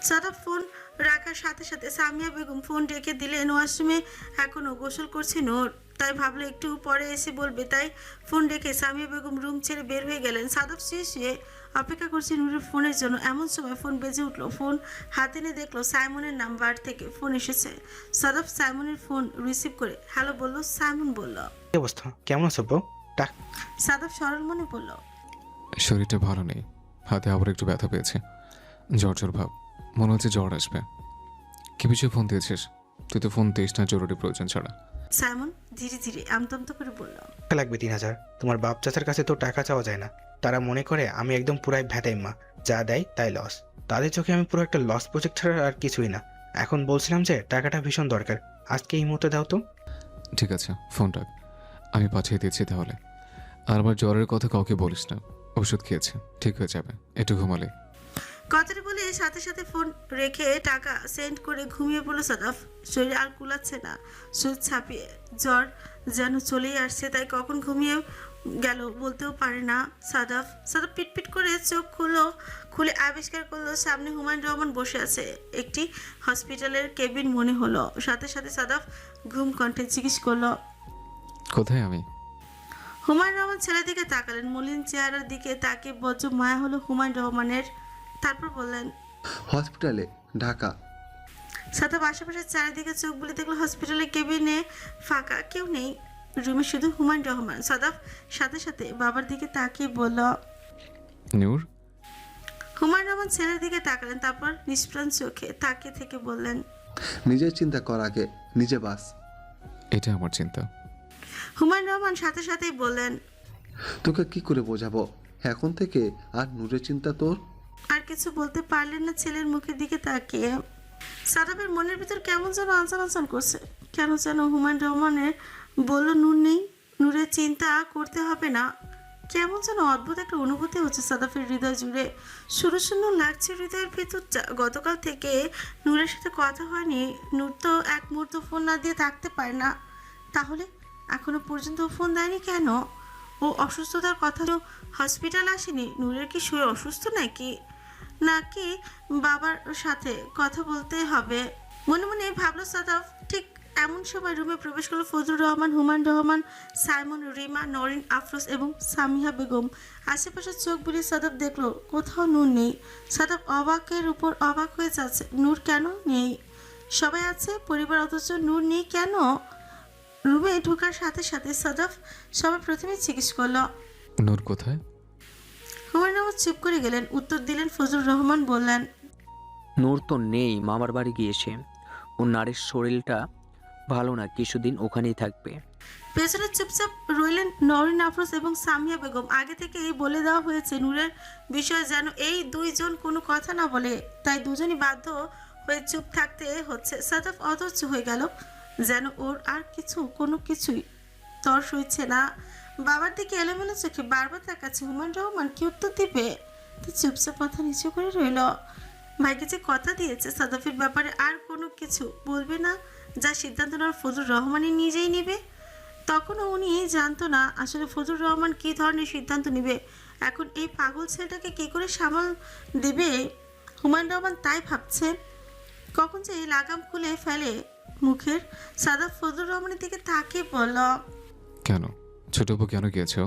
সাদাফ ফোন রাখার সাথে সাথে সামিয়া বেগম ফোন রেখে দিলেন। ওয়াশরুমে এখনো গোসল করছে নূর। তাই ভাবলো একটু পরে এসে বলবে, তাই ফোন রেখে সামিয়া বেগম রুম ছেড়ে বের হয়ে গেলেন। সাদাব শুয়ে অপেক্ষা করছে নূরের ফোনের জন্য। এমন সময় ফোন বেজে উঠলো। ফোন হাতে নিয়ে দেখলো সাইমনের নাম্বার থেকে ফোন এসেছে। সাদাব সাইমনের ফোন রিসিভ করে হ্যালো বলল। সাইমন বলল, কি অবস্থা, কেমন আছো বউ? সাদাব সরল মনে বলল, শরীরটা ভালো নেই, হাতে আবার একটু ব্যথা পেয়েছে, জ্বর জ্বর ভাব, মনে হচ্ছে জ্বর আসবে। কি বিষয়ে ফোন দিয়েছিস? তুই তো ফোন দিস না জরুরি প্রয়োজন ছাড়া। সাইমন ধীরে ধীরে আমতমত করে বলল, টাকা লাগবে 3,000। তোমার বাপ চাচার কাছে তো টাকা চাওয়া যায় না, তারা মনে করে আমি একদম পুরাই ভ্যাটাইম্মা, যা দেয় তাই লস। তাদের চোখে আমি পুরো একটা লস প্রজেক্ট ছাড়া আর কিছুই না। এখন বলছিলাম যে টাকাটা ভীষণ দরকার, আজকে এই মুহূর্তে দাও তো। ঠিক আছে, ফোন রাখ, আমি পাঠিয়ে দিচ্ছি তাহলে। আর আমার জ্বরের কথা কাউকে বলিস না, ওষুধ খেয়েছে, ঠিক হয়ে যাবে, একটু ঘুমালে। কথাটা বলে সাথে সাথে ফোন রেখে টাকা সেন্ড করে ঘুমিয়ে পড়লো সাদাফ। শরীর আর কুলাচ্ছে না, শরীর ছাপিয়ে জ্বর যেন চলেই আসছে, তাই কখন ঘুমিয়ে গেল বলতেও পারে না সাদাফ। পিটপিট করে চোখ খুলে আবিষ্কার করলো সামনে হুমায়ুন রহমান বসে আছে। একটি হসপিটালের কেবিন মনে হলো। সাথে সাথে সাদাফ ঘুম কণ্ঠে জিজ্ঞেস করলো, কোথায় আমি? হুমায়ুন রহমান ছেলের দিকে তাকালেন। মলিন চেহারার দিকে তাকে বজ্র মায়া হলো হুমায়ুন রহমানের। তারপর বললেন, হসপিটালে, ঢাকা। সাদাব আশেপাশে চারিদিকে চোখ বুলে দেখলো হসপিটালের কেবিনে ফাঁকা, কেউ নেই। রুমে শুধু হুমায়ুন রহমান। সাদাব সাথে সাথে বাবার দিকে তাকিয়ে বলল, নূর। হুমায়ুন রহমান ছেলের দিকে তাকালেন, তারপর নিষ্প্রাণ চোখে তাকিয়ে থেকে বললেন, নিজের চিন্তা কর আগে, নিজে বাস। এটা আমার চিন্তা। হুমায়ুন রহমান সাথে সাথেই বললেন, তোকে কি করে বোঝাবো, এখন থেকে আর নূরের চিন্তা তোর। আর কিছু বলতে পারলেন না ছেলের মুখের দিকে তাকিয়ে। সাদাবের মনের ভিতর কেমন যেন আনসান আনসান করছে। কেন যেন হুমায়ুন রহমানের বলল নূর নেই, নূরের চিন্তা করতে হবে না। কেমন যেন অদ্ভুত একটা অনুভূতি হচ্ছে সাদাফের হৃদয় জুড়ে। শুরু শূন্য লাগছে হৃদয়ের ভিতরটা। গতকাল থেকে নূরের সাথে কথা হয়নি। নূর তো এক মুহূর্ত ফোন না দিয়ে থাকতে পারে না। তাহলে এখনো পর্যন্ত ফোন দেয়নি কেন? ও অসুস্থতার কথা তো হসপিটাল আসেনি। নূরের কি শরীর অসুস্থ নাকি বাবার সাথে কথা বলতে হবে? মনে মনে ভাবলো সাদাফ। ঠিক এমন সময় রুমে প্রবেশ করলো ফজলুর রহমান, হুমায়ুন রহমান, সাইমন, রিমা, নরিন, আফরোজ এবং সামিহা বেগম। আশেপাশে চোখ বুলিয়ে সাদাফ দেখলো কোথাও নূর নেই। সাদাফ অবাকের উপর অবাক হয়ে যাচ্ছে। নূর কেন নেই? সবাই আছে পরিবার, অথচ নূর নেই কেন? রুমে ঢোকার সাথে সাথে সাদাফ সবাই প্রথমে জিজ্ঞেস করলো, নূর কোথায়? হুমায়ুন রহমান চুপ করে গেলেন। উত্তর দিলেন ফজলুর রহমান, বললেন, নূর তো নেই, মামার বাড়ি গিয়েছে। ওর নারীর শরীরটা ভালো না, কিছুদিন ওখানেই থাকবে। পেছনে চুপচাপ রইলেন নরিন, আফরোজ এবং সামিয়া বেগম। আগে থেকেই বলে দেওয়া হয়েছে নূরের বিষয়ে যেন এই দুইজন কোনো কথা না বলে, তাই দুজনই বাধ্য হয়ে চুপ থাকতে হচ্ছে। সাদাফ অধৈর্য হয়ে গেল, যেন ওর আর কোনো কিছুই তর সইছে না। বাবার দিকে এলোমেলো চোখে বারবার তাকাচ্ছে। হুমায়ুন রহমান কি উত্তর দিবে? তো চুপচাপ মাথা নিচু করে রইল। ভাইকে যে কথা দিয়েছে সাদাফের ব্যাপারে আর কোনো কিছু বলবে না, যা সিদ্ধান্ত নেওয়ার ফজলুর রহমানই নিজেই নেবে। তখনও উনি জানতো না আসলে ফজলুর রহমান কী ধরনের সিদ্ধান্ত নেবে। এখন এই পাগল ছেলেটাকে কী করে সামাল দেবে হুমায়ুন রহমান তাই ভাবছেন। কখন যে এই লাগাম খুলে ফেলে মুখের। সাদাফ ফজলুর রহমানের দিকে তাকিয়ে বলল, কেন ছোট বউ কেন গিয়েছে?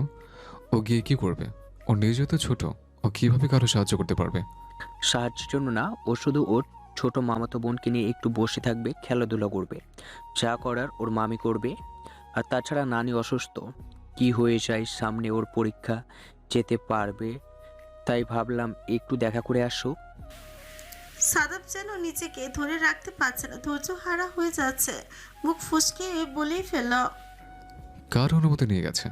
ও গিয়ে কি করবে? ও নিজে তো ছোট, ও কিভাবে কারো সাহায্য করতে পারবে? সাহায্যের জন্য না, ও শুধু ওর ছোট মামাতো বোনকে নিয়ে একটু বসে থাকবে, খেলাধুলা করবে, যা করার ওর মামি করবে। আর তাছাড়া নানি অসুস্থ, কি হয়ে যায় সামনে, ওর পরীক্ষা, যেতে পারবে, তাই ভাবলাম একটু দেখা করে আসো। সাদাব যেন নিজেকে ধরে রাখতে পারছে না, ধৈর্য হারা হয়ে যাচ্ছে। মুখ ফুসকে বলেই ফেলল, কার অনুমতি নিয়ে গেছে?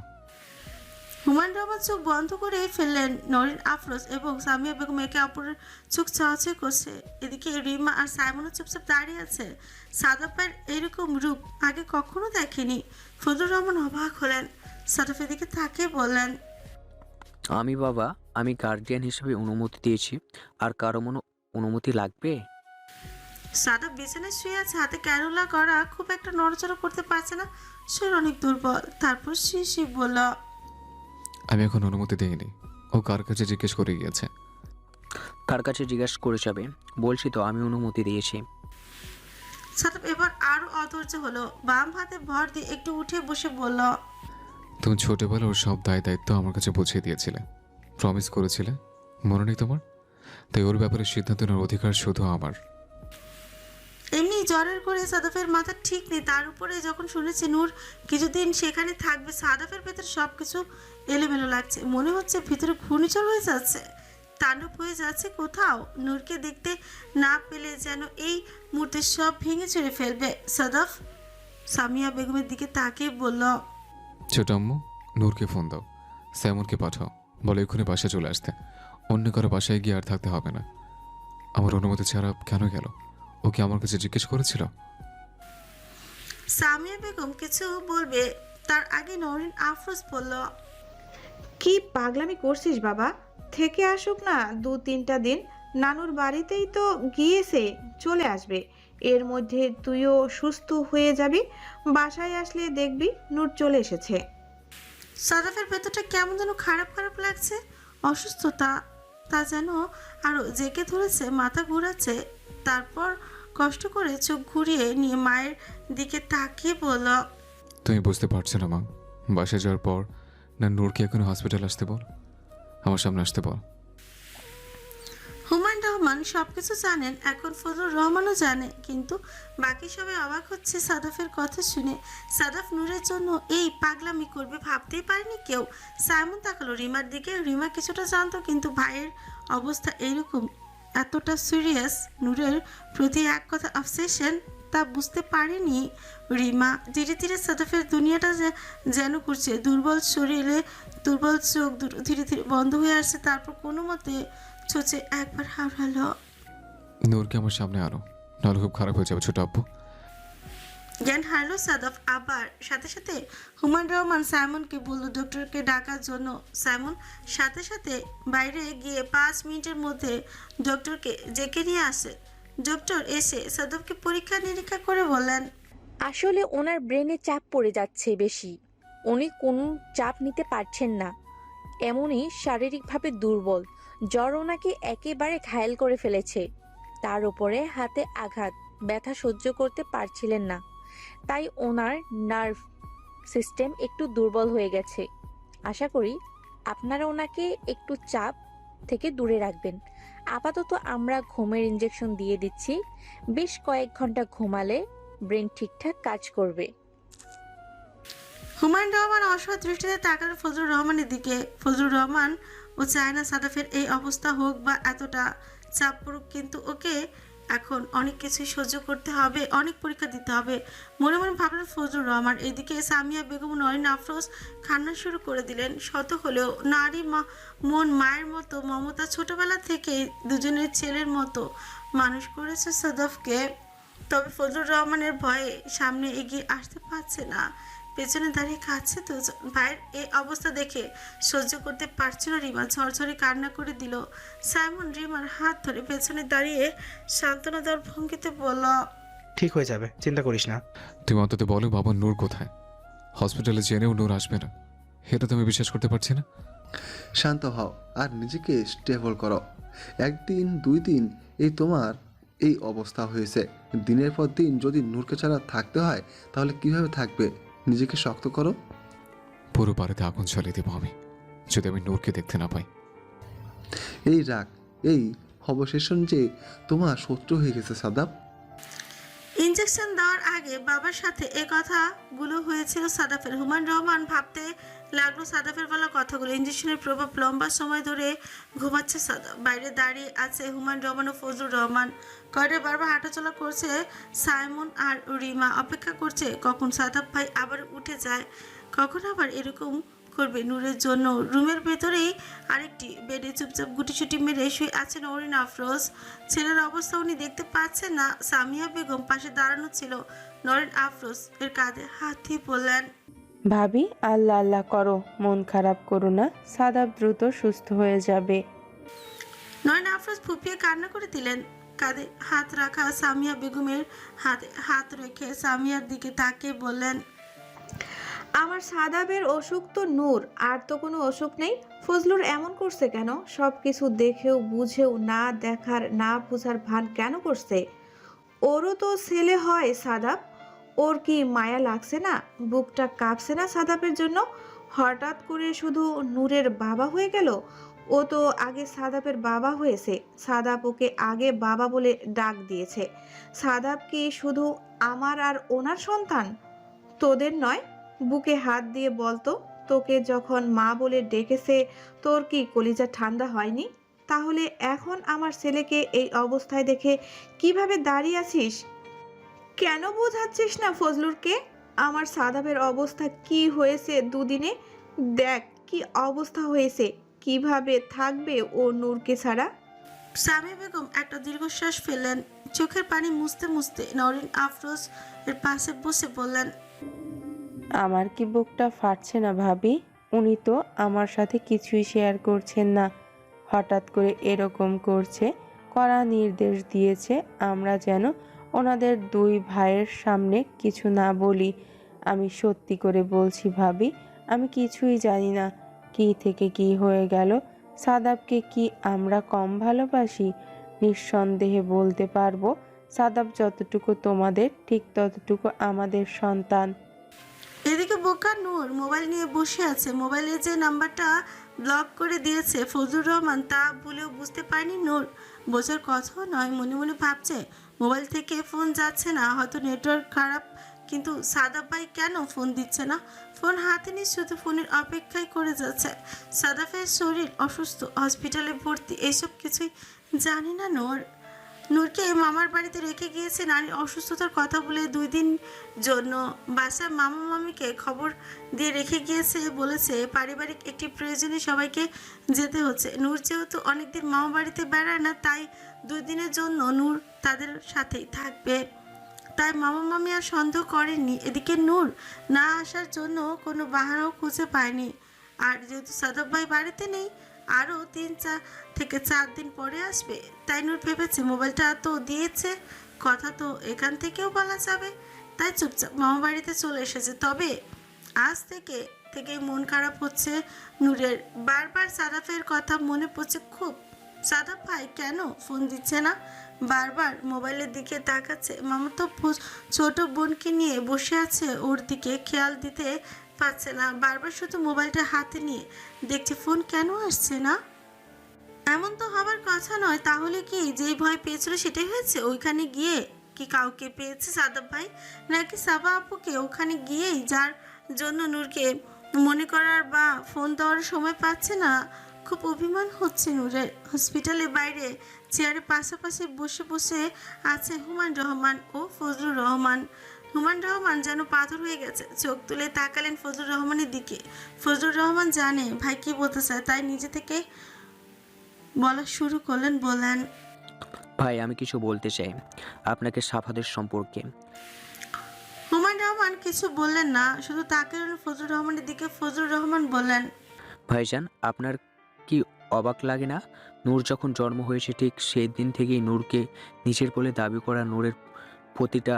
হুমায়ুন রহমান চোখ বন্ধ করে ফেললেন। নরিন, আফরোজ এবং সামিয়া বেগম একে অপরের চোখ চাওয়াচাই করছে। এদিকে রিমা আর সাইমনও চুপচাপ দাঁড়িয়ে আছে। সাদাফের এরকম রূপ আগে কখনো দেখেনি। ফজলুর রহমান অবাক হলেন। সাদাফের দিকে তাকিয়ে বললেন, আমি গার্ডিয়ান হিসেবে অনুমতি দিয়েছি, আর কারো অনুমতি লাগবে? সাদাফ বিছানায় শুয়ে আছে, হাতে ক্যারোলা করা, খুব একটা নড়াচড়া করতে পারছে না, শরীর অনেক দুর্বল। তারপর শিশি বলল, আমি এখন অনুমতি দিইনি। ও কার কাছে জিজ্ঞেস করে গিয়েছে? কার কাছে জিজ্ঞেস করে যাবে? বলছি তো আমি অনুমতি দিয়েছি। সাদাফ এবার আরো অধৈর্য হলো। বাম হাতে ভর দিয়ে একটু উঠে বসে বলল, তুমি ছোটবেলায় ওর সব দায়িত্ব আমার কাছে বুঝিয়ে দিয়েছিলে, প্রমিস করেছিলে, মনে নেই তোমার? তাই ওর ব্যাপারে সিদ্ধান্ত নেওয়ার অধিকার শুধু আমার। এমনি জ্বরের করে সাদাফের মাথা ঠিক নেই, তার উপরে যখন শুনেছে নূর কিছুদিন সেখানে থাকবে, সাদাফের ভেতরে সবকিছু এলোমেলো লাগছে। মনে হচ্ছে ভিতরে ঘূর্ণিঝড় হয়ে যাচ্ছে, তাণ্ডব হয়ে যাচ্ছে কোথাও। নূরকে দেখতে না পেলে যেন এই মুহূর্তে সব ভেঙে চুরে ফেলবে। সাদাফ সামিয়া বেগমের দিকে তাকিয়ে বলল, ছোট আম্মু, নূরকে ফোন দাও, স্যামনকে পাঠাও, বলো এক্ষুনি বাসায় চলে আসতে। অন্য কারো বাসায় গিয়ে আর থাকতে হবে না। আমার অনুমতি ছাড়া কেন গেল? ও কি আমার কাছে জিজ্ঞেস করেছিল? সামিয়া বেগম কিছু বলবে তার আগে নরিন আফরোজ বলল, কি পাগলামি করছিস বাবা? থেকে আসুক না 2-3টা দিন, নানুর বাড়িতেই তো গিয়েছে, চলে আসবে। এর মধ্যে তুইও সুস্থ হয়ে যাবি। বাসায় আসলে দেখবি নূর চলে এসেছে। সাদাফের ভেতরটা কেমন যেন খারাপ খারাপ লাগছে, অসুস্থতা তা যেন আরো জেগে ধরেছে, মাথা ঘুরাচ্ছে। তারপর কষ্ট করে চোখ ঘুরিয়ে নিয়ে মায়ের দিকে তাকিয়ে বলল, তুমি বুঝতে পারছো না মা, বাসায় যাওয়ার পর না নূরকে এখন হসপিটাল আসতে বল, আমার সামনে আসতে বল। হুমায়ুন রহমান সবকিছু জানেন, এখন ফজলুর রহমানও জানে, কিন্তু বাকি সবাই অবাক হচ্ছে সাদাফের কথা শুনে। সাদাফ নূরের জন্য এই পাগলামি করবে ভাবতেই পারেনি কেউ। সাইমন তাকালো রিমার দিকে। রিমা কিছুটা জানতো, কিন্তু ভাইয়ের অবস্থা এইরকম, এতটা সিরিয়াস, নূরের প্রতি এক কথা অবসেশন, তা বুঝতে পারেনি রিমা। ধীরে ধীরে সাদাফের দুনিয়াটা যেন করছে, দুর্বল শরীরে দুর্বল চোখ দুটো ধীরে ধীরে বন্ধ হয়ে আসছে। তারপর কোনো মতে ছোচে একবার হারালো। নূরকে আমার সামনে আনো, নাহলে খুব খারাপ হয়ে যাবে ছোট আব্বু। জ্ঞান হারলো সাদাফ আবার। সাথে সাথে হুমায়ুন রহমান সাইমনকে বলল ডক্টরকে ডাকার জন্য। সাইমন সাথে সাথে বাইরে গিয়ে 5 মিনিটের মধ্যে ডক্টরকে ডেকে নিয়ে আসে। ডক্টর এসে সাদাফকে পরীক্ষা নিরীক্ষা করে বললেন, আসলে ওনার ব্রেনে চাপ পড়ে যাচ্ছে বেশি, উনি কোনো চাপ নিতে পারছেন না, এমনই শারীরিকভাবে দুর্বল। জ্বর ওনাকে একেবারে ঘায়েল করে ফেলেছে, তার উপরে হাতে আঘাত, ব্যথা সহ্য করতে পারছিলেন না, তাই ওনার নার্ভ সিস্টেম একটু দুর্বল হয়ে গেছে। আশা করি আপনারা ওনাকে একটু চাপ থেকে দূরে রাখবেন। আপাতত আমরা ঘুমের ইঞ্জেকশন দিয়ে দিচ্ছি, বেশ কয়েক ঘন্টা ঘুমালে ব্রেন ঠিকঠাক কাজ করবে। হুমায়ুন রহমান অসহায় দৃষ্টিতে তাকালো ফজলুর রহমানের দিকে। ফজলুর রহমান ও চায় না সাদাফের এই অবস্থা হোক বা এতটা চাপ পড়ুক, কিন্তু ওকে এখন অনেক কিছুই সহ্য করতে হবে, অনেক পরীক্ষা দিতে হবে। মনে মনে ভাবলেন ফজলুর রহমান। এদিকে সামিয়া বেগম নরিন আফরোজ কান্না শুরু করে দিলেন। শত হলেও নারী মন মায়ের মতো মমতা, ছোটবেলা থেকে দুজনের ছেলের মতো মানুষ করেছে সাদাফকে। তবে ফজলুর রহমানের ভয়ে সামনে এগিয়ে আসতে পারছে না, পেছনে দাঁড়িয়ে খাচ্ছে দুজন। ভাইয়ের এই অবস্থা দেখে সহ্য করতে পারছে না রিমা, ঝরঝরে কান্না করে দিল। সাইমন রিমার হাত ধরে পেছনে দাঁড়িয়ে সান্ত্বনা দেওয়ার ভঙ্গিতে বলল, ঠিক হয়ে যাবে, চিন্তা করিস না। তুমি অন্তত বলো বাবা নূর কোথায়? হসপিটালে জেনেও নূর আসবে না, এটা তো আমি বিশ্বাস করতে পারছি না। শান্ত হও আর নিজেকে স্টেবল করো। 1 দিন 2 দিন এই তোমার এই অবস্থা হয়েছে, দিনের পর দিন যদি নূরকে ছাড়া থাকতে হয় তাহলে কিভাবে থাকবে? নিজেকে শক্ত করো। পুরো বাড়িতে আগুন জ্বালিয়ে দেবো আমি, যদি আমি নূরকে দেখতে না পাই। এই রাগ, এই অবশেষণ যে তোমার শত্রু হয়ে গেছে সাদাব। ইঞ্জেকশন দেওয়ার আগে বাবার সাথে এ কথাগুলো হয়েছিল সাদাফের। হুমায়ুন রহমান ভাবতে লাগলো সাদাফের বলা কথাগুলো। ইঞ্জেকশনের প্রভাব, লম্বা সময় ধরে ঘুমাচ্ছে সাদাফ। বাইরে দাঁড়িয়ে আছে হুমায়ুন রহমান ও ফজলুর রহমান। করিডোরে বারবার হাঁটাচলা করছে সাইমন আর রিমা, অপেক্ষা করছে কখন সাদাফ ভাই আবার উঠে যায়, কখন আবার এরকম করবে নূরের জন্য। রুমের ভেতরেই আরেকটি বেডে চুপচাপ গুটিসুটি মেরে শুয়ে আছেন নরিন আফরোজ। ছেলের অবস্থা উনি দেখতে পাচ্ছেন না। সামিয়া বেগম পাশে দাঁড়ানো ছিল। নরিন আফরোজ এর কাঁধে হাত দিয়ে বললেন, ভাবি আল্লাহ আল্লাহ করো, মন খারাপ করো না, সাদাব দ্রুত সুস্থ হয়ে যাবে। নরিন আফরোজ ফুপিয়ে কান্না করে দিলেন। কাঁধে হাত রাখা সামিয়া বেগমের হাতে হাত রেখে সামিয়ার দিকে তাকিয়ে বললেন, আমার সাদাবের অসুখ তো নূর, আর তো কোনো অসুখ নেই। ফজলুর এমন করছে কেন? সব কিছু দেখেও বুঝেও না দেখার না বোঝার ভান কেন করছে? ওরও তো ছেলে হয় সাদাব, ওর কি মায়া লাগছে না? বুকটা কাঁপছে না সাদাপের জন্য? হঠাৎ করে শুধু নূরের বাবা হয়ে গেল। ও তো আগে সাদাপের বাবা হয়েছে। সাদাপ ওকে আগে বাবা বলে ডাক দিয়েছে। সাদাপ কি শুধু আমার আর ওনার সন্তান, তোদের নয়? বুকে হাত দিয়ে বলতো, তোকে যখন মা বলে ডেকেছে তোর কি কলিজা ঠান্ডা হয়নি? তাহলে এখন আমার ছেলেকে এই অবস্থায় দেখে কিভাবে দাঁড়িয়ে আছিস? কেন বোঝাচ্ছিস না ফজলুরকে আমার সাদাবের অবস্থা কি হয়েছে দুদিনে? দেখ কি অবস্থা হয়েছে, কিভাবে থাকবে ও নূরকে ছাড়া? সামিয়া বেগম একটা দীর্ঘশ্বাস ফেললেন। চোখের পানি মুছতে মুছতে নরিন আফরোজ এর পাশে বসে বললেন, আমার কি বুকটা ফাটছে না ভাবি? উনি তো আমার সাথে কিছুই শেয়ার করছেন না, হঠাৎ করে এরকম করছে। কড়া নির্দেশ দিয়েছে আমরা যেন ওনাদের দুই ভাইয়ের সামনে কিছু না বলি। আমি সত্যি করে বলছি ভাবি, আমি কিছুই জানি না কি থেকে কি হয়ে গেল। সাদাবকে কি আমরা কম ভালোবাসি? নিঃসন্দেহে বলতে পারবো সাদাব যতটুকু তোমাদের ঠিক ততটুকু আমাদের সন্তান। এদিকে বোকা নূর মোবাইল নিয়ে বসে আছে। মোবাইলে যে নাম্বারটা ব্লক করে দিয়েছে ফজলুর রহমান তা বলেও বুঝতে পারেনি নূর। বোঝার কথাও নয়, মনে মনে ভাবছে মোবাইল থেকে ফোন যাচ্ছে না, হয়তো নেটওয়ার্ক খারাপ। কিন্তু সাদাব ভাই কেন ফোন দিচ্ছে না? ফোন হাতে নিয়ে শুধু ফোনের অপেক্ষাই করে যাচ্ছে। সাদাফের শরীর অসুস্থ, হসপিটালে ভর্তি, এসব কিছুই জানি না নূর। নূরকে মামার বাড়িতে রেখে গিয়েছে নারীর অসুস্থতার কথা বলে 2 দিন জন্য। বাসায় মামা মামিকে খবর দিয়ে রেখে গিয়েছে, বলেছে পারিবারিক একটি প্রয়োজনে সবাইকে যেতে হচ্ছে। নূর যেহেতু অনেকদিন মামা বাড়িতে বেড়ায় না, তাই 2 দিনের জন্য নূর তাদের সাথেই থাকবে। তাই মামা মামি আর সন্দেহ করেননি। এদিকে নূর না আসার জন্য কোনো বাহানাও খুঁজে পায়নি। আর যেহেতু সাদাব ভাই বাড়িতে নেই, আরও 3 থেকে 4 দিন পরে আসবে, তাই নূর ভেবেছে মোবাইলটা তো দিয়েছে, কথা তো এখান থেকেও বলা যাবে। তাই চুপচাপ মামা বাড়িতে চলে এসেছে। তবে আজ থেকেই মন খারাপ হচ্ছে নূরের। বারবার সাদাফের কথা মনে পড়ছে খুব। সাদাব ভাই কেন ফোন দিচ্ছে না? বারবার মোবাইলের দিকে তাকাচ্ছে। মামা তো ছোট বোনকে নিয়ে বসে আছে, ওর দিকে খেয়াল দিতে পাচ্ছে না। বারবার শুধু মোবাইলটা হাতে নিয়ে দেখছে ফোন কেন আসছে না। এমন তো হবার কথা নয়। তাহলে কি যেই ভয় পেয়েছিল সেটাই হয়েছে? ওইখানে গিয়ে কি কাউকে পেয়েছে সাদাব ভাই, নাকি সাবা আপুকে? ওখানে গিয়েই যার জন্য নূরকে মনে করার বা ফোন দেওয়ার সময় পাচ্ছে না। খুব অভিমান হচ্ছে নূরের। হসপিটালের বাইরে চেয়ারে পাশাপাশি বসে বসে আছে হুমায়ুন রহমান ও ফজলুর রহমান। হুমায়ুন রহমান যেন পাথর হয়ে গেছে। চোখ তুলে তাকালেন ফজলুর রহমানের দিকে। ফজলুর রহমান জানে ভাই কি বলতে চায়, তাই নিজে থেকে বলা শুরু করলেন। বলেন, ভাই আমি কিছু বলতে চাই আপনাকে সাফাদের সম্পর্কে। হুমায়ুন রহমান কিছু বললেন না, শুধু তাকালেন ফজলুর রহমানের দিকে। ফজলুর রহমান বললেন, ভাইজান আপনার কি অবাক লাগে না? নূর যখন জন্ম হয়েছে ঠিক সেই দিন থেকেই নূরকে নিজের বলে দাবি করা নূরের প্রতিটা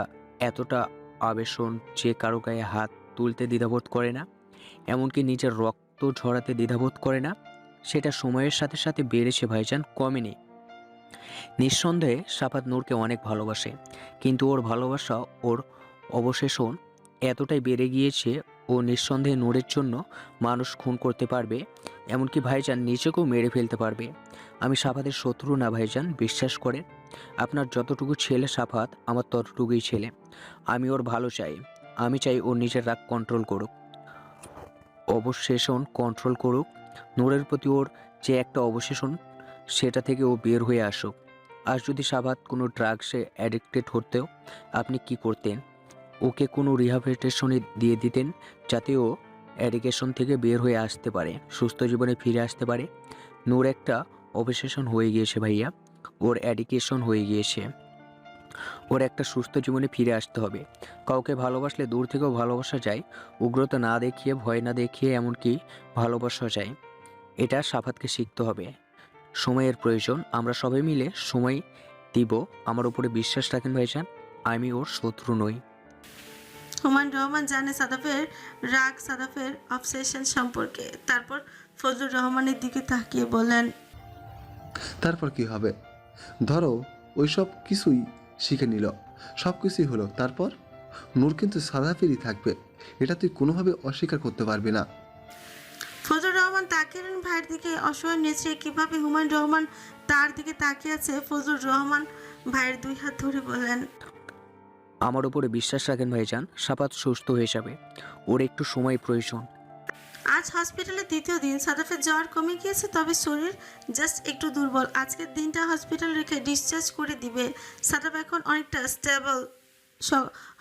এতটা আবেশন যে কারো গায়ে হাত তুলতে দ্বিধাবোধ করে না, এমনকি নিজের রক্ত ঝরাতে দ্বিধাবোধ করে না। সেটা সময়ের সাথে সাথে বেড়েছে ভাইজান, কমেনি। নিঃসন্দেহে সাফাত নূরকে অনেক ভালোবাসে, কিন্তু ওর ভালোবাসা, ওর অবশেষণ এতটাই বেড়ে গিয়েছে ও নিঃসন্দেহে নূরের জন্য মানুষ খুন করতে পারবে, এমনকি ভাইজান নিজেকেও মেরে ফেলতে পারবে। আমি সাফাতের শত্রু না ভাইজান, বিশ্বাস করেন। আপনার যতটুকু ছেলে সাফাত, আমার ততটুকুই ছেলে। আমি ওর ভালো চাই। আমি চাই ওর নিজের রাগ কন্ট্রোল করুক, অবশেষণ কন্ট্রোল করুক। নূরের প্রতি ওর যে একটা অবশেষণ, সেটা থেকে ও বের হয়ে আসুক। আর যদি সাফাত কোনো ড্রাগসে অ্যাডিক্টেড হতেও আপনি কি করতেন? ওকে কোনো রিহ্যাবিলিটেশনে দিয়ে দিতেন, যাতে ও অ্যাডিকশন থেকে বের হয়ে আসতে পারে, সুস্থ জীবনে ফিরে আসতে পারে। নূর একটা অবসেশন হয়ে গিয়েছে ভাইয়া, ওর অ্যাডিকশন হয়ে গিয়েছে। ওর একটা সুস্থ জীবনে ফিরে আসতে হবে। কাউকে ভালোবাসলে দূর থেকেও ভালোবাসা যায়, উগ্রতা না দেখিয়ে, ভয় না দেখিয়ে, এমনকি ভালোবাসা যায়। এটা সাফাতকে শিখতে হবে। সময়ের প্রয়োজন, আমরা সবাই মিলে সময় দিব। আমার উপরে বিশ্বাস রাখেন ভাইজান, আমি ওর শত্রু নই। হুমায়ুন রহমান জানে সাদাফের রাগ, সাদাফের অবসেশন সম্পর্কে। তারপর ফজলুর রহমানের দিকে তাকিয়ে বলেন, তারপর কি হবে? ধরো ওইসব কিছুই শিখে নিল, সব কিছুই হলো, তারপর নূর কিন্তু সাদাফেরই থাকবে, এটা তুই কোনোভাবে অস্বীকার করতে পারবি না। ফজলুর রহমান তাকিয়ে ভাইয়ের দিকে অসহায় নেচে কিভাবে হুমায়ুন রহমান তার দিকে তাকিয়ে আছে। ফজলুর রহমান ভাইয়ের 2 হাত ধরে বললেন, আমার উপরে বিশ্বাস রাখেন ভাইজান, সাফাত সুস্থ হয়ে যাবে, ওর একটু সময় প্রয়োজন। আজ হসপিটালে 2য় দিন। সাদাফের জ্বর কমে গিয়েছে, তবে শরীর জাস্ট একটু দুর্বল। আজকের দিনটা হসপিটাল রেখে ডিসচার্জ করে দিবে। সাদাফ এখন অনেকটা স্টেবল।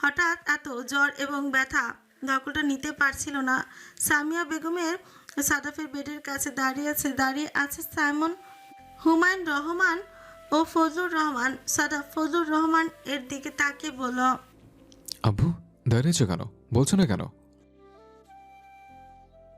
হঠাৎ এত জ্বর এবং ব্যথা ধকলটা নিতে পারছিল না। সামিয়া বেগমের সাদাফের বেডের কাছে দাঁড়িয়ে আছে সাইমন, হুমায়ুন রহমান ও ফজলুর রহমান। সাদাফ ফজলুর রহমান এর দিকে তাকিয়ে বলল, আব্বু দাঁড়িয়েছো কেন? বলছো না কেন?